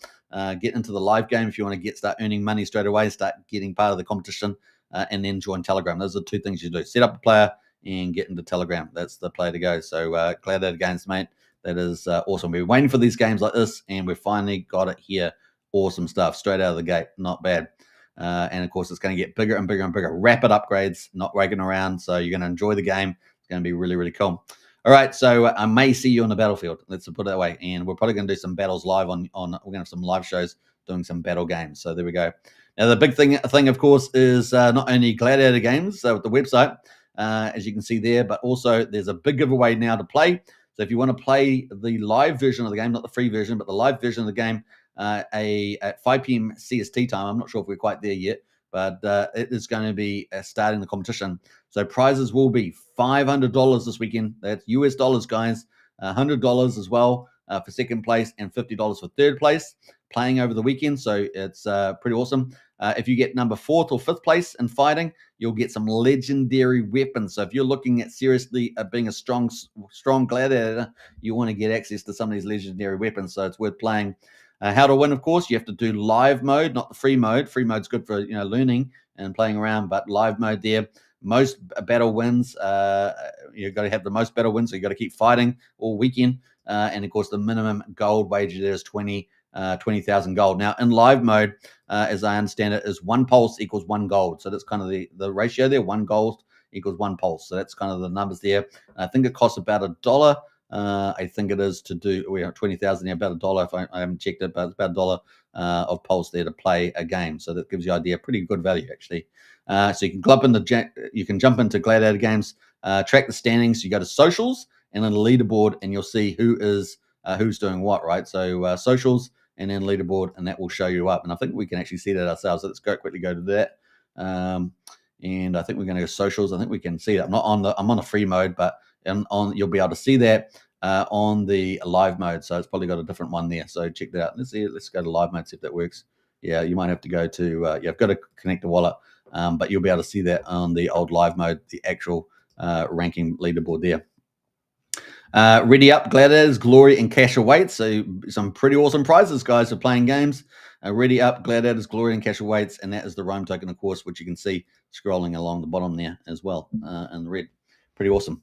Get into the live game if you want to start earning money straight away. Start getting part of the competition. And then join Telegram. Those are 2 things you do. Set up a player and get into Telegram. That's the play to go. So Gladiator Games, mate. That is awesome. We've been waiting for these games like this, and we've finally got it here. Awesome stuff. Straight out of the gate. Not bad. And, of course, it's going to get bigger and bigger and bigger. Rapid upgrades, not ragging around. So you're going to enjoy the game. It's going to be really, really cool. All right, so I may see you on the battlefield. Let's put it that way. And we're probably going to do some battles live on. We're going to have some live shows doing some battle games. So there we go. Now, the big thing, of course, is not only Gladiator Games with the website, as you can see there, but also there's a big giveaway now to play. So if you want to play the live version of the game, not the free version, but the live version of the game at 5 p.m. CST time, I'm not sure if we're quite there yet, but it is going to be starting the competition. So prizes will be $500 this weekend. That's US dollars, guys. $100 as well for second place and $50 for third place. playing over the weekend, so it's pretty awesome. If you get number 4th or 5th place in fighting, you'll get some legendary weapons. So if you're looking at seriously being a strong gladiator, you want to get access to some of these legendary weapons. So it's worth playing. How to win, of course, you have to do live mode, not the free mode. Free mode's good for learning and playing around, but live mode there. Most battle wins. You've got to have the most battle wins, so you've got to keep fighting all weekend. And of course, the minimum gold wager there is 20,000 gold. Now, in live mode, as I understand it, is 1 pulse equals 1 gold. So that's kind of the ratio there. 1 gold equals 1 pulse. So that's kind of the numbers there. I think it costs about $1. I think it is to do, we have 20,000 there, about $1. If I haven't checked it, but it's about $1 of pulse there to play a game. So that gives you an idea. Pretty good value, actually. So you can jump into Gladiator games, track the standings. You go to socials and then the leaderboard, and you'll see who's doing what, right? So socials and then leaderboard, and that will show you up. And I think we can actually see that ourselves. So let's quickly go to that. And I think we're going to go socials. I think we can see that. I'm on the free mode, but you'll be able to see that on the live mode. So it's probably got a different one there. So check that out. Let's go to live mode, see if that works. Yeah, you might have to go to you've got to connect the wallet, but you'll be able to see that on the old live mode, the actual ranking leaderboard there. Ready up, Gladiators, glory and cash awaits. So some pretty awesome prizes, guys, for playing games. Ready up, Gladiators, glory and cash awaits, and that is the Rome token, of course, which you can see scrolling along the bottom there as well in the red. Pretty awesome.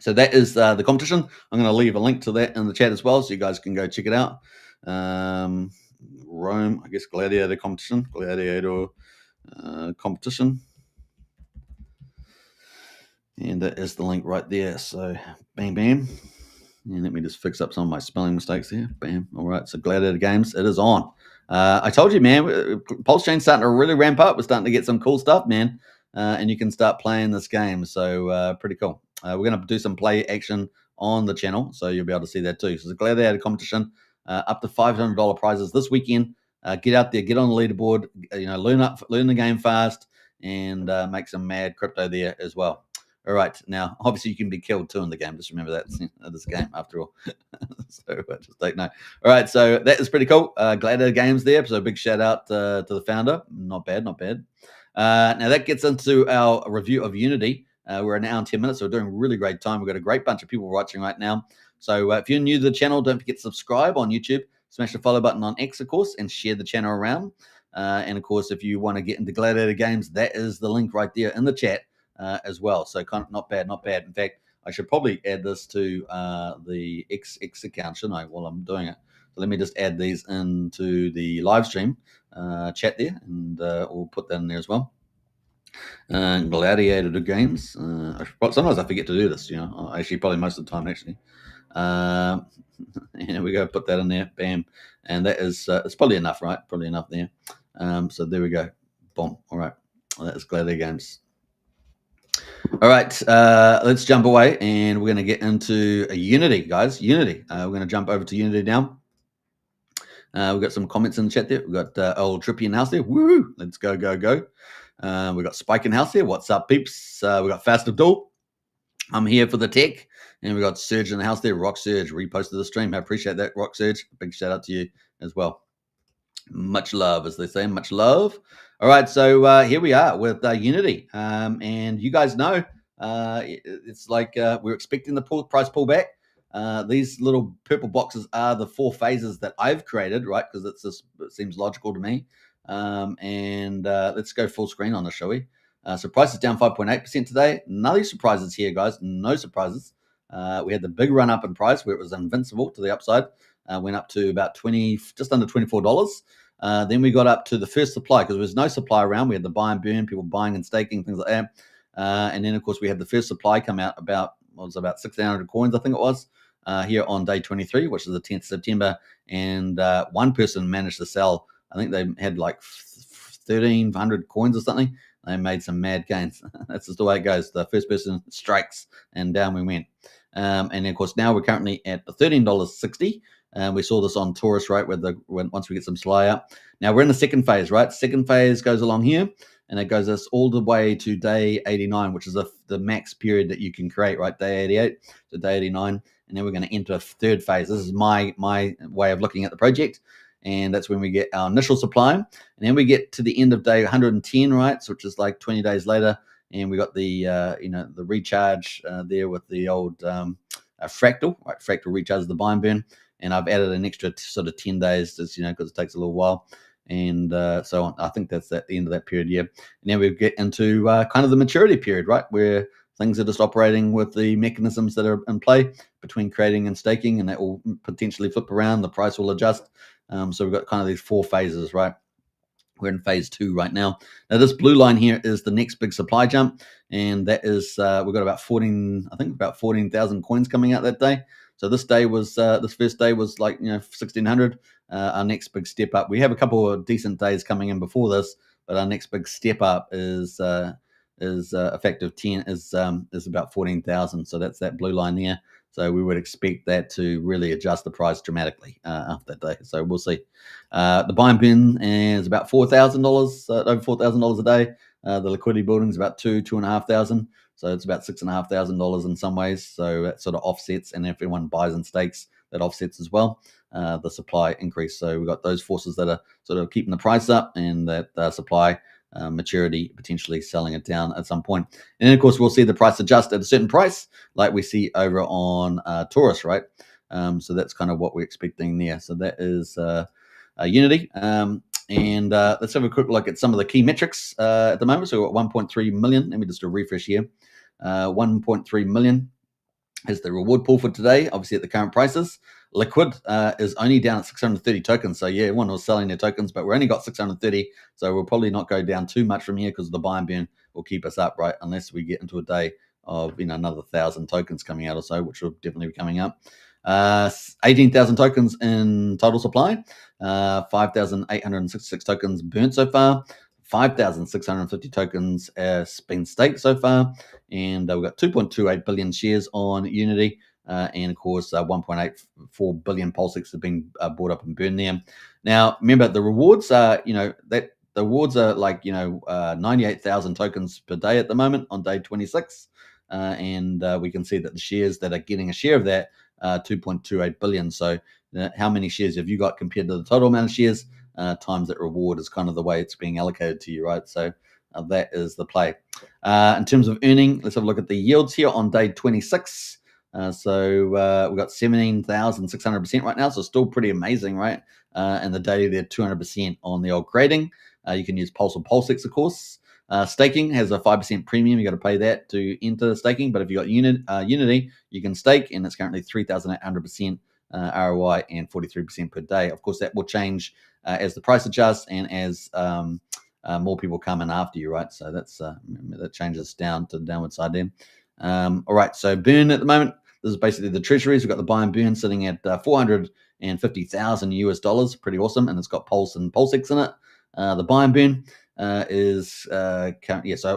So that is the competition. I'm going to leave a link to that in the chat as well, so you guys can go check it out. Rome, I guess, Gladiator competition. And that is the link right there. So bam, bam. And let me just fix up some of my spelling mistakes here. Bam. All right. So Gladiator Games, it is on. I told you, man, PulseChain's starting to really ramp up. We're starting to get some cool stuff, man. And you can start playing this game. So pretty cool. We're going to do some play action on the channel, so you'll be able to see that too. So the Gladiator competition, up to $500 prizes this weekend. Get out there, get on the leaderboard, learn the game fast, and make some mad crypto there as well. All right, now obviously you can be killed too in the game. Just remember that this game after all. So just take note. All right, so that is pretty cool. Gladiator Games there. So big shout out to the founder. Not bad, not bad. Now that gets into our review of Unity. We're an hour and 10 minutes, so we're doing really great time. We've got a great bunch of people watching right now. So if you're new to the channel, don't forget to subscribe on YouTube. Smash the follow button on X, of course, and share the channel around. And, of course, if you want to get into Gladiator Games, that is the link right there in the chat as well. So kind of not bad, not bad. In fact, I should probably add this to the X account, shouldn't I, while I'm doing it. So let me just add these into the live stream chat there, and we'll put that in there as well. Gladiator Games. Sometimes I forget to do this, actually probably most of the time, actually. And we go, put that in there, bam. And that is, it's probably enough, right? Probably enough there. So there we go. Boom. All right. Well, that is Gladiator Games. All right. Let's jump away, and we're going to get into Unity, guys. Unity. We're going to jump over to Unity now. We've got some comments in the chat there. We've got old Trippy in the house there. Woo! Let's go, go, go. We've got Spike in the house there. What's up, peeps? We've got Fast Abdul. I'm here for the tech. And we've got Surge in the house there. Rock Surge reposted the stream. I appreciate that, Rock Surge. Big shout out to you as well. Much love, as they say. Much love. All right, so here we are with Unity. And you guys know it's like we're expecting the price pullback. These little purple boxes are the 4 phases that I've created, right? Because it seems logical to me. And let's go full screen on this, shall we? So price is down 5.8% today. No surprises here, guys. No surprises. We had the big run up in price where it was invincible to the upside. Went up to about just under $24. Then we got up to the first supply because there was no supply around. We had the buy and burn, people buying and staking, things like that. And then, of course, we had the first supply come out about 1,600 coins, I think it was, here on day 23, which is the 10th of September. And one person managed to sell, I think they had like 1,300 coins or something. They made some mad gains. That's just the way it goes. The first person strikes, and down we went. And then, of course, now we're currently at $13.60. We saw this on Torus, right, once we get some supply out. Now we're in the second phase, right? Second phase goes along here, and it goes us all the way to day 89, which is the max period that you can create, right? Day 88 to day 89. And then we're going to enter a third phase. This is my way of looking at the project. and that's when we get our initial supply. And then we get to the end of day 110, right? So which is like 20 days later, and we got the the recharge there with the old fractal, right? Fractal recharges the buy and burn, and I've added an extra sort of 10 days, just because it takes a little while. And so I think that's at the end of that period, yeah. And then we get into kind of the maturity period, right, where things are just operating with the mechanisms that are in play between creating and staking, and that will potentially flip around. The price will adjust. So we've got kind of these 4 phases, right? We're in phase 2 right now. Now, this blue line here is the next big supply jump, and that is we've got about 14,000 coins coming out that day. So this day was this first day was like 1,600. Our next big step up. We have a couple of decent days coming in before this, but our next big step up is effective 10 is about 14,000. So that's that blue line there. So we would expect that to really adjust the price dramatically after that day. So we'll see. The buy and burn is about $4,000, over $4,000 a day. The liquidity building is about $2,500. So it's about $6,500 in some ways. So that sort of offsets, and if everyone buys and stakes, that offsets as well the supply increase. So we've got those forces that are sort of keeping the price up, and that supply maturity potentially selling it down at some point. And then, of course, we'll see the price adjust at a certain price, like we see over on Torus, right? So that's kind of what we're expecting there. So that is Unity. And let's have a quick look at some of the key metrics at the moment. So we've got 1.3 million. Let me just do a refresh here. 1.3 million is the reward pool for today, obviously at the current prices. Liquid is only down at 630 tokens. So yeah, everyone was selling their tokens, but we're only got 630. So we'll probably not go down too much from here, because the buy and burn will keep us up, right? Unless we get into a day of another 1,000 tokens coming out or so, which will definitely be coming up. 18,000 tokens in total supply. 5,866 tokens burnt so far. 5,650 tokens been staked so far, and we've got 2.28 billion shares on Unity, and of course 1.84 billion PulseX have been bought up and burned there. Now, remember, the rewards are the rewards are like 98,000 tokens per day at the moment on day 26, and we can see that the shares that are getting a share of that 2.28 billion. So how many shares have you got compared to the total amount of shares? Times that reward is kind of the way it's being allocated to you, right? So that is the play. In terms of earning, let's have a look at the yields here on day 26. So we've got 17,600% right now, so still pretty amazing, right? And the daily, they're 200% on the old grading. You can use Pulse or PulseX, of course. Staking has a 5% premium. You got to pay that to enter staking, but if you got Unity, you can stake, and it's currently 3,800% ROI and 43% per day. Of course, that will change as the price adjusts and as more people come in after you, right? So that's that changes down to the downward side there. All right, so burn at the moment. This is basically the treasuries. We've got the buy and burn sitting at 450,000 US dollars. Pretty awesome, and it's got Pulse and PulseX in it. The buy and burn is so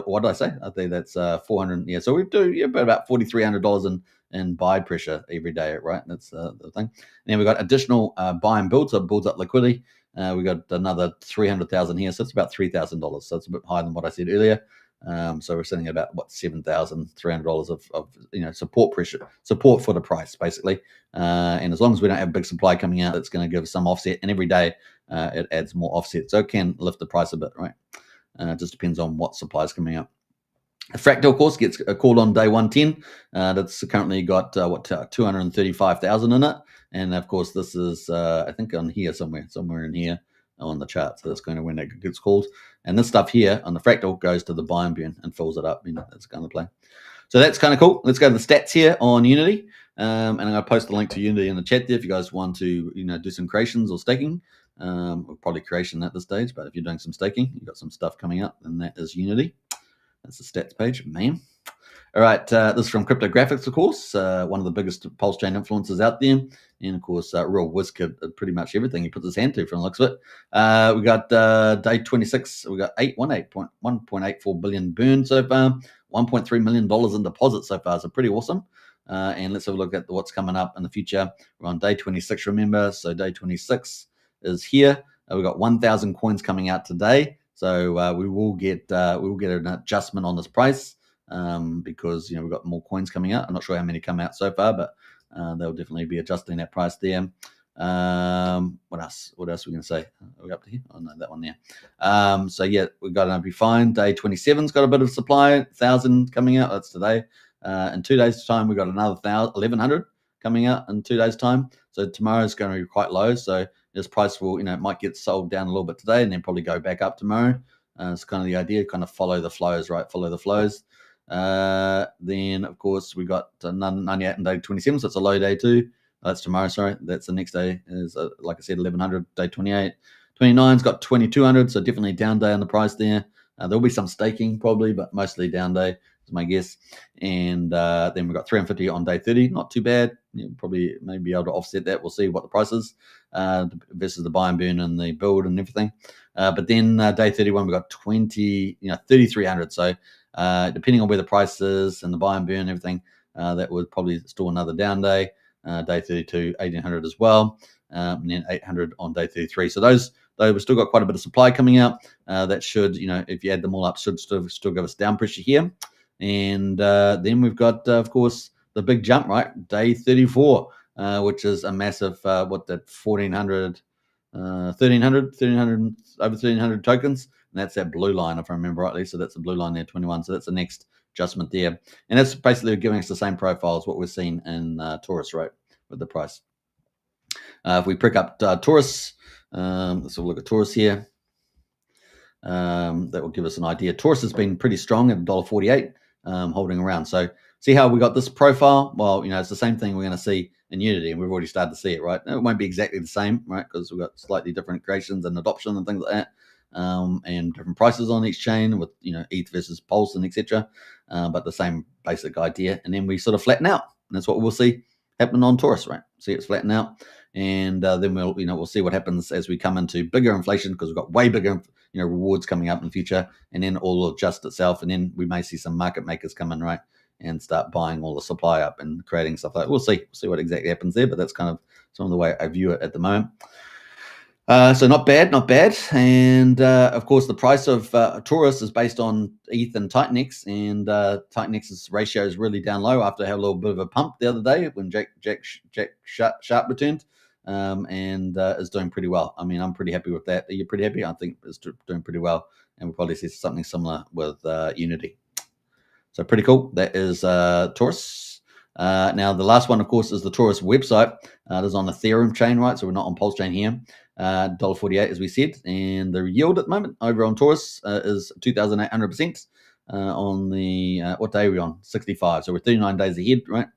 what did I say? I think that's 400. Yeah, so we do about $4,300 in buy pressure every day, right? That's the thing. And then we've got additional buy and build, so it builds up liquidity. We got another 300,000 here, so it's about $3,000. So it's a bit higher than what I said earlier. So we're sitting at about $7,300 of support for the price, basically. And as long as we don't have big supply coming out, it's going to give some offset. And every day it adds more offset, so it can lift the price a bit, right? It just depends on what supply is coming out. Fractal, of course, gets called on day 110. That's currently got 235,000 in it, and of course, this is I think on here somewhere in here on the chart. So that's going to when it gets called, and this stuff here on the Fractal goes to the buy and burn and fills it up. That's kind of the play. So that's kind of cool. Let's go to the stats here on Unity, and I'm going to post the link to Unity in the chat there if you guys want to do some creations or staking. Or probably creation at this stage, but if you're doing some staking, you've got some stuff coming up, and that is Unity. That's the stats page, man. All right, this is from Cryptographics, of course, one of the biggest PulseChain influencers out there. And, of course, real wizkid at pretty much everything he puts his hand to from the looks of it. We got day 26. We got 1.84 billion burned so far, $1.3 million in deposits so far. So pretty awesome. And let's have a look at what's coming up in the future. We're on day 26, remember. So day 26 is here. We've got 1,000 coins coming out today. So we will get an adjustment on this price because we've got more coins coming out. I'm not sure how many come out so far, but they'll definitely be adjusting that price there. What else? What else are we going to say? Are we up to here? Oh no, that one there. So yeah, we've got to be fine. Day 27's got a bit of supply, 1,000 coming out. That's today. In 2 days' time, we've got another 1,100 coming out in 2 days' time. So tomorrow's going to be quite low. So this price will, it might get sold down a little bit today and then probably go back up tomorrow. It's kind of the idea, kind of follow the flows, right? Follow the flows. Then of course we got 98 and day 27, so it's a low day too. That's tomorrow, sorry. That's the next day is, like I said, 1,100, day 28. 29's got 2,200, so definitely down day on the price there. There'll be some staking probably, but mostly down day is my guess. And then we've got 350 on day 30, not too bad. Probably maybe be able to offset that. We'll see what the price is versus the buy and burn and the build and everything. But then day 31, we've got 3,300. So depending on where the price is and the buy and burn and everything, that would probably still another down day. Day 32, 1,800 as well, and then 800 on day 33. So those we've still got quite a bit of supply coming out. That should, if you add them all up, should still give us down pressure here. And then we've got, of course, the big jump, right? Day 34, which is a massive, 1,400, 1,300, over 1,300 tokens. And that's that blue line, if I remember rightly. So that's the blue line there, 21. So that's the next adjustment there. And that's basically giving us the same profile as what we've seen in Torus, right, with the price. If we pick up Torus, let's have a look at Torus here. That will give us an idea. Torus has been pretty strong at $1.48, holding around. So see how we got this profile? Well, it's the same thing we're going to see in Unity, and we've already started to see it, right? It won't be exactly the same, right, because we've got slightly different creations and adoption and things like that. And different prices on each chain with ETH versus Pulse and etc. But the same basic idea, and then we sort of flatten out, and that's what we'll see happen on Torus, right? See it's flatten out, and then we'll see what happens as we come into bigger inflation, because we've got way bigger rewards coming up in the future, and then all will adjust itself, and then we may see some market makers come in, right, and start buying all the supply up and creating stuff like that. We'll see what exactly happens there, but that's kind of some of the way I view it at the moment. So not bad. And of course, the price of Torus is based on ETH and Titanx, and Titanx's ratio is really down low after I had a little bit of a pump the other day when Jack Sharp returned, and is doing pretty well. I mean, I'm pretty happy with that. Are you pretty happy? I think it's doing pretty well, and we'll probably see something similar with Unity. So pretty cool. That is Torus. Now, the last one, of course, is the Torus website. It is on Ethereum chain, right? So we're not on PulseChain here. $1.48, as we said. And the yield at the moment over on Torus is 2,800% on the, what day are we on? 65. So we're 39 days ahead, right?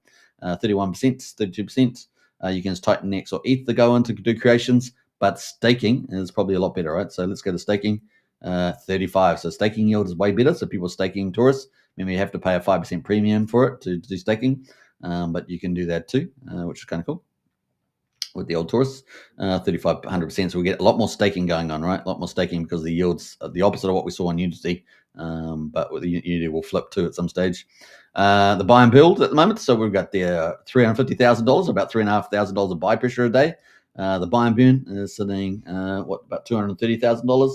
31%, 32%. You can use Titanx or ETH to go in to do creations, but staking is probably a lot better, right? So let's go to staking. 35. So staking yield is way better. So people staking Torus, maybe you have to pay a 5% premium for it to do staking, but you can do that too, which is kind of cool. With the old Torus, 3,500%. So we get a lot more staking going on, right? A lot more staking because the yields are the opposite of what we saw on Unity, but with the Unity will flip too at some stage. The buy and build at the moment, so we've got the $350,000, about $3,500 of buy pressure a day. The buy and burn is sitting about $230,000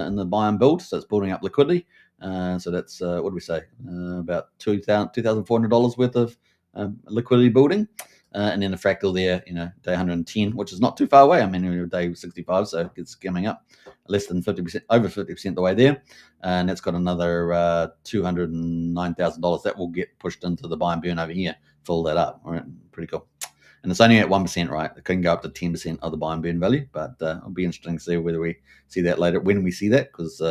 in the buy and build, so it's building up liquidity. So that's what do we say? About $2,400 worth of liquidity building. And then the fractal there, day 110, which is not too far away. I mean, we're day 65, so it's coming up less than 50%, over 50% the way there. And that's got another $209,000 that will get pushed into the buy and burn over here. Fill that up. All right, pretty cool. And it's only at 1%, right? It can go up to 10% of the buy and burn value, but it'll be interesting to see whether we see that later, when we see that, because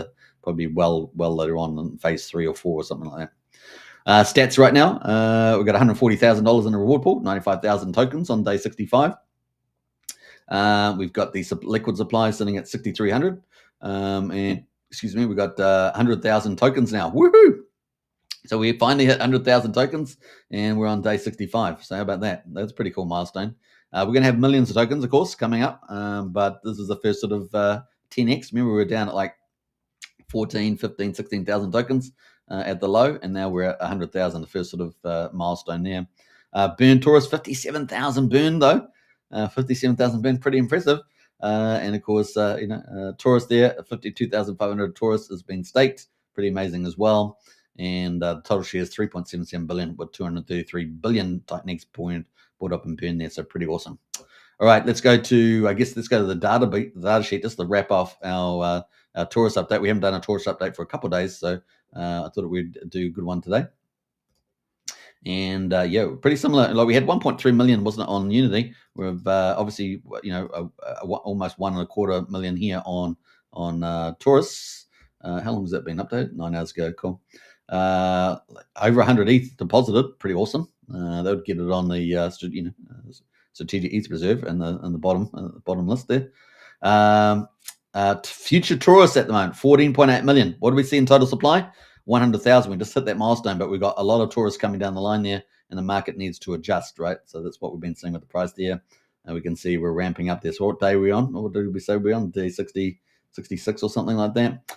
probably well later on in phase 3 or 4 or something like that. Stats right now, we've got $140,000 in the reward pool, 95,000 tokens on day 65. We've got the liquid supply sitting at 6,300. And we've got 100,000 tokens now. Woohoo! So we finally hit 100,000 tokens, and we're on day 65. So how about that? That's a pretty cool milestone. We're going to have millions of tokens, of course, coming up. But this is the first sort of 10x. Remember, we were down at like 14, 15, 16,000 tokens at the low, and now we're at 100,000, the first sort of milestone there. Burn Torus, 57,000 burn though. 57,000 burn, pretty impressive. And of course, Torus there, 52,500 Torus has been staked, pretty amazing as well. And the total share is 3.77 billion with 233 billion Titanx bought up and burn there, so pretty awesome. All right, let's go to the data sheet just to wrap off our Torus update. We haven't done a Torus update for a couple of days, so I thought we'd do a good one today. And yeah, pretty similar. Like we had 1.3 million, wasn't it, on Unity? We've obviously, almost 1.25 million here on Torus. How long has that been updated? 9 hours ago. Cool. Over 100 ETH deposited. Pretty awesome. That would get it on the strategic ETH reserve and the bottom list there. Future Torus at the moment, 14.8 million. What do we see in total supply? 100,000. We just hit that milestone, but we've got a lot of Torus coming down the line there, and the market needs to adjust, right? So that's what we've been seeing with the price there. And we can see we're ramping up there. So what day are we on? What did we say we're on? Day 60, 66 or something like that.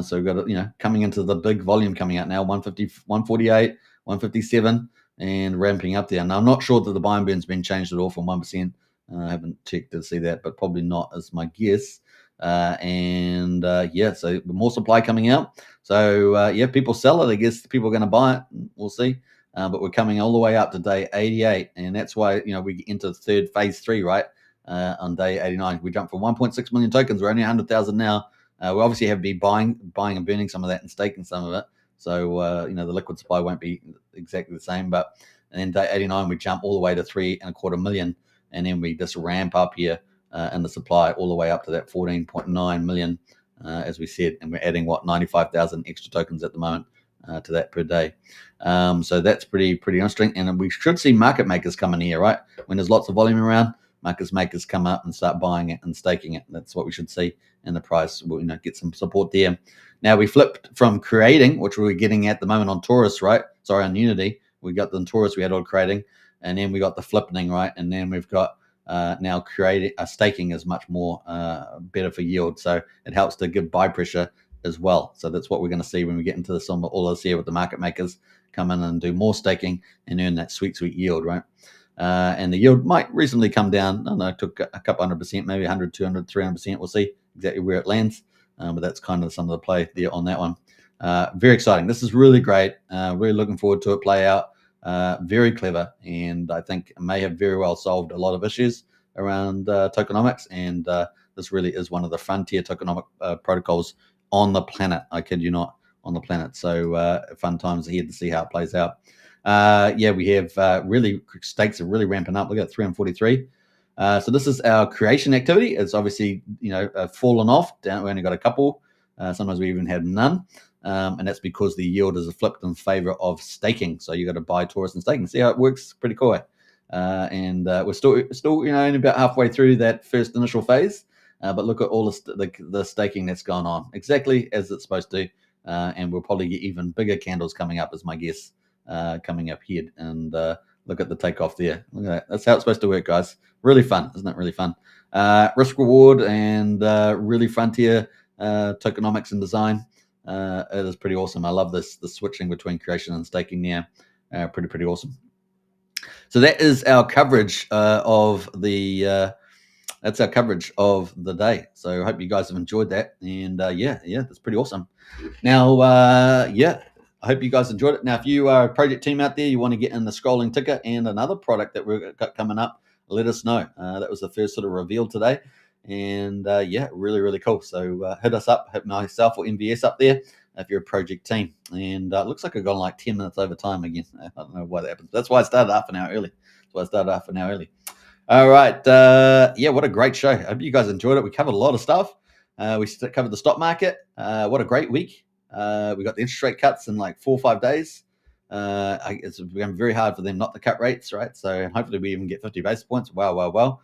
So we've got, coming into the big volume coming out now, 150, 148, 157, and ramping up there. Now, I'm not sure that the buy and burn's been changed at all from 1%. I haven't checked to see that, but probably not is my guess. So more supply coming out. So people sell it. I guess people are going to buy it. We'll see. But we're coming all the way up to day 88, and that's why we enter phase 3, right? On day 89, we jumped from 1.6 million tokens. We're only 100,000 now. We obviously have to be buying and burning some of that and staking some of it. So the liquid supply won't be exactly the same. But and then day 89, we jump all the way to 3.25 million, and then we just ramp up here. And the supply all the way up to that 14.9 million, as we said, and we're adding 95,000 extra tokens at the moment to that per day. So that's pretty interesting, and we should see market makers come in here, right? When there's lots of volume around, market makers come up and start buying it and staking it. That's what we should see, and the price will get some support there. Now we flipped from creating, which we're getting at the moment on Torus, right? Sorry, on Unity, we got the Torus we had all creating, and then we got the flipping, right? And then we've got now staking is much more better for yield, so it helps to give buy pressure as well. So that's what we're going to see when we get into all this here with the market makers come in and do more staking and earn that sweet yield, right? And the yield might reasonably come down. I don't know, it took a couple 100%, maybe 100, 200, 300%. We'll see exactly where it lands, but that's kind of some of the play there on that one. Very exciting. This is really great. Really looking forward to it play out. Very clever, and I think may have very well solved a lot of issues around tokenomics, and this really is one of the frontier tokenomic protocols on the planet. I kid you not, on the planet. So fun times ahead to see how it plays out. We have really stakes are really ramping up. Look at 343. So this is our creation activity. It's obviously fallen off down. We only got a couple. Sometimes we even had none. And that's because the yield is flipped in favor of staking. So you got to buy Torus and staking. See how it works? Pretty cool. And we're still only about halfway through that first initial phase. But look at all the staking that's gone on, exactly as it's supposed to. And we'll probably get even bigger candles coming up, is my guess, coming up here. And look at the takeoff there. Look at that. That's how it's supposed to work, guys. Really fun, isn't it? Really fun. Risk reward and really frontier tokenomics and design. It is pretty awesome. I love the switching between creation and staking now. Pretty awesome. So that is our coverage of the that's our coverage of the day. So I hope you guys have enjoyed that. And that's pretty awesome. Now, I hope you guys enjoyed it. Now, if you are a project team out there, you want to get in the scrolling ticker and another product that we've got coming up, let us know. That was the first sort of reveal today. And really cool. So hit us up, hit myself or MVS up there if you're a project team. And it looks like I've gone like 10 minutes over time again. I don't know why that happens. That's why I started half an hour early. All right. What a great show. I hope you guys enjoyed it. We covered a lot of stuff. We covered the stock market. What a great week. We got the interest rate cuts in like 4 or 5 days. It's become very hard for them not to cut rates, right? So hopefully we even get 50 basis points. Wow.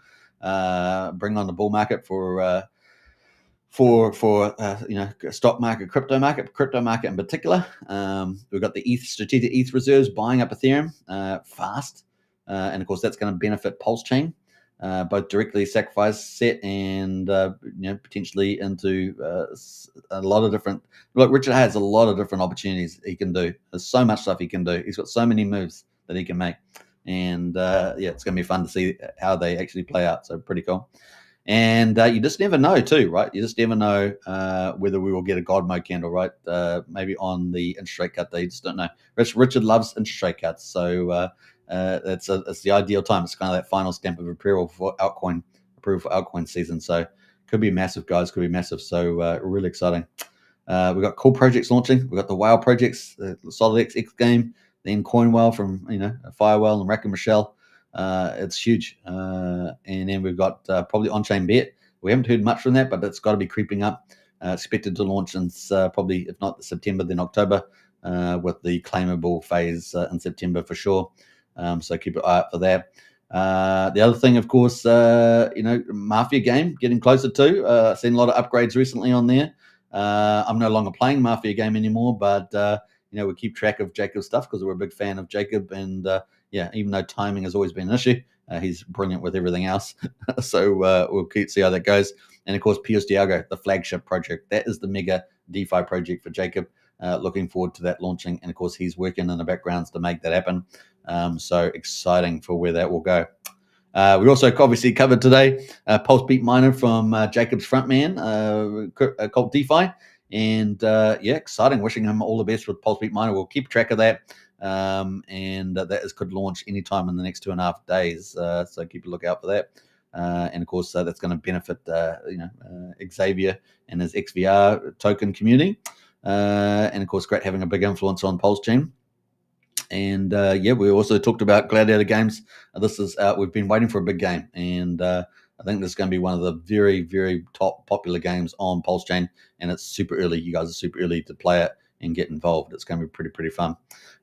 Bring on the bull market for stock market, crypto market in particular. We've got the strategic ETH reserves buying up Ethereum fast, and of course that's going to benefit PulseChain, both directly sacrifice set and potentially into a lot of different. Look, Richard has a lot of different opportunities he can do. There's so much stuff he can do. He's got so many moves that he can make. And it's going to be fun to see how they actually play out. So pretty cool. And you just never know too, right? You just never know whether we will get a God mode candle, right? Maybe on the interest rate cut, they just don't know. Richard loves interest rate cuts. So it's the ideal time. It's kind of that final stamp of approval for altcoin season. So could be massive, guys. Could be massive. So really exciting. We've got cool projects launching. We've got the WoW projects, the SolidX X game, then CoinWell from Firewell and Rack and Michelle. It's huge. And then we've got probably on-chain bet. We haven't heard much from that, but it's got to be creeping up. Expected to launch in probably, if not September, then October, with the claimable phase in September for sure. So keep an eye out for that. The other thing, of course, Mafia game getting closer to. Seen a lot of upgrades recently on there. I'm no longer playing Mafia game anymore, but we keep track of Jacob's stuff because we're a big fan of Jacob. And even though timing has always been an issue, he's brilliant with everything else. So we'll see how that goes. And of course, PUSD ALGO, the flagship project, that is the mega DeFi project for Jacob. Looking forward to that launching. And of course, he's working in the backgrounds to make that happen. So exciting for where that will go. We also obviously covered today PulseBeatMiner from Jacob's frontman, Cult DeFi. And exciting. Wishing him all the best with PulseBeatMiner. We'll keep track of that. And that could launch anytime in the next 2.5 days. So keep a lookout for that. And of course, that's going to benefit Xavier and his XVR token community. And of course, great having a big influence on PulseChain. And we also talked about Gladiator games. This is we've been waiting for a big game, and I think this is going to be one of the very, very top popular games on PulseChain. And it's super early. You guys are super early to play it and get involved. It's going to be pretty fun.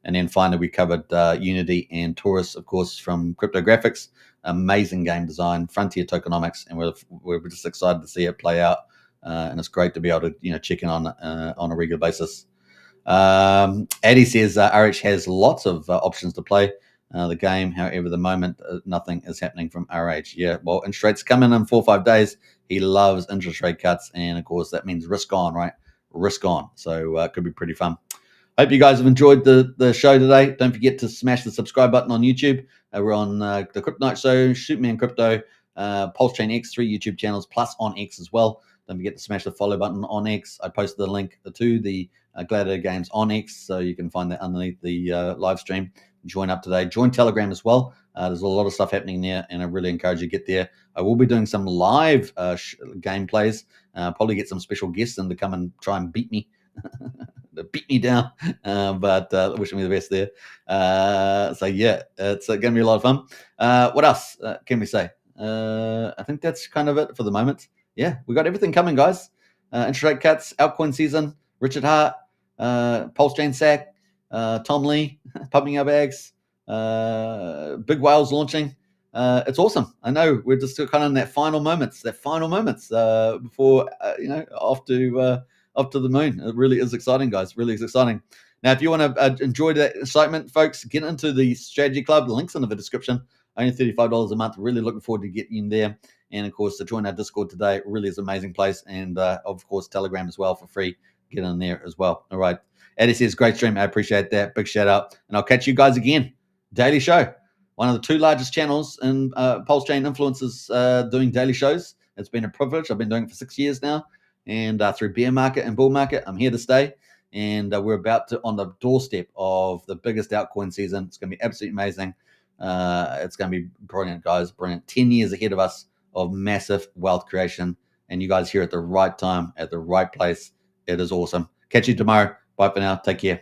And then finally, we covered Unity and Torus, of course, from Cryptographics. Amazing game design, frontier tokenomics, and we're just excited to see it play out. And it's great to be able to check in on a regular basis. Addy says RH has lots of options to play the game. However, the moment nothing is happening from RH. Yeah, well, interest rates come in 4 or 5 days. He loves interest rate cuts, and of course that means risk on, right? Risk on. So it could be pretty fun. Hope you guys have enjoyed the show today. Don't forget to smash the subscribe button on YouTube. We're on the Crypto Night Show, Shootman Crypto, PulseChain X, 3 YouTube channels, plus on X as well. Don't forget to smash the follow button on X. I posted the link to the Gladiator games on X, so you can find that underneath the live stream. Join up today. Join Telegram as well. There's a lot of stuff happening there, and I really encourage you to get there. I will be doing some live gameplays. Probably get some special guests in to come and try and beat me. Beat me down, but wishing me the best there. It's going to be a lot of fun. What else can we say? I think that's kind of it for the moment. Yeah, we got everything coming, guys. Interest rate cuts, altcoin season, Richard Hart, PulseChain SAC, Tom Lee, pumping our bags, big whales launching. It's awesome. I know we're just kind of in that final moments before off to the moon. It really is exciting, guys. Really is exciting. Now, if you want to enjoy that excitement, folks, get into the Strategy Club. The link's in the description. Only $35 a month. Really looking forward to getting in there. And, of course, to join our Discord today. It really is an amazing place. And, of course, Telegram as well for free. Get in there as well. All right. Eddie says, great stream. I appreciate that. Big shout out. And I'll catch you guys again. Daily show. One of the 2 largest channels in PulseChain influencers doing daily shows. It's been a privilege. I've been doing it for 6 years now. And through bear market and bull market, I'm here to stay. And we're about to on the doorstep of the biggest altcoin season. It's going to be absolutely amazing. It's going to be brilliant, guys. Brilliant. 10 years ahead of us of massive wealth creation. And you guys here at the right time, at the right place. It is awesome. Catch you tomorrow. Bye for now. Take care.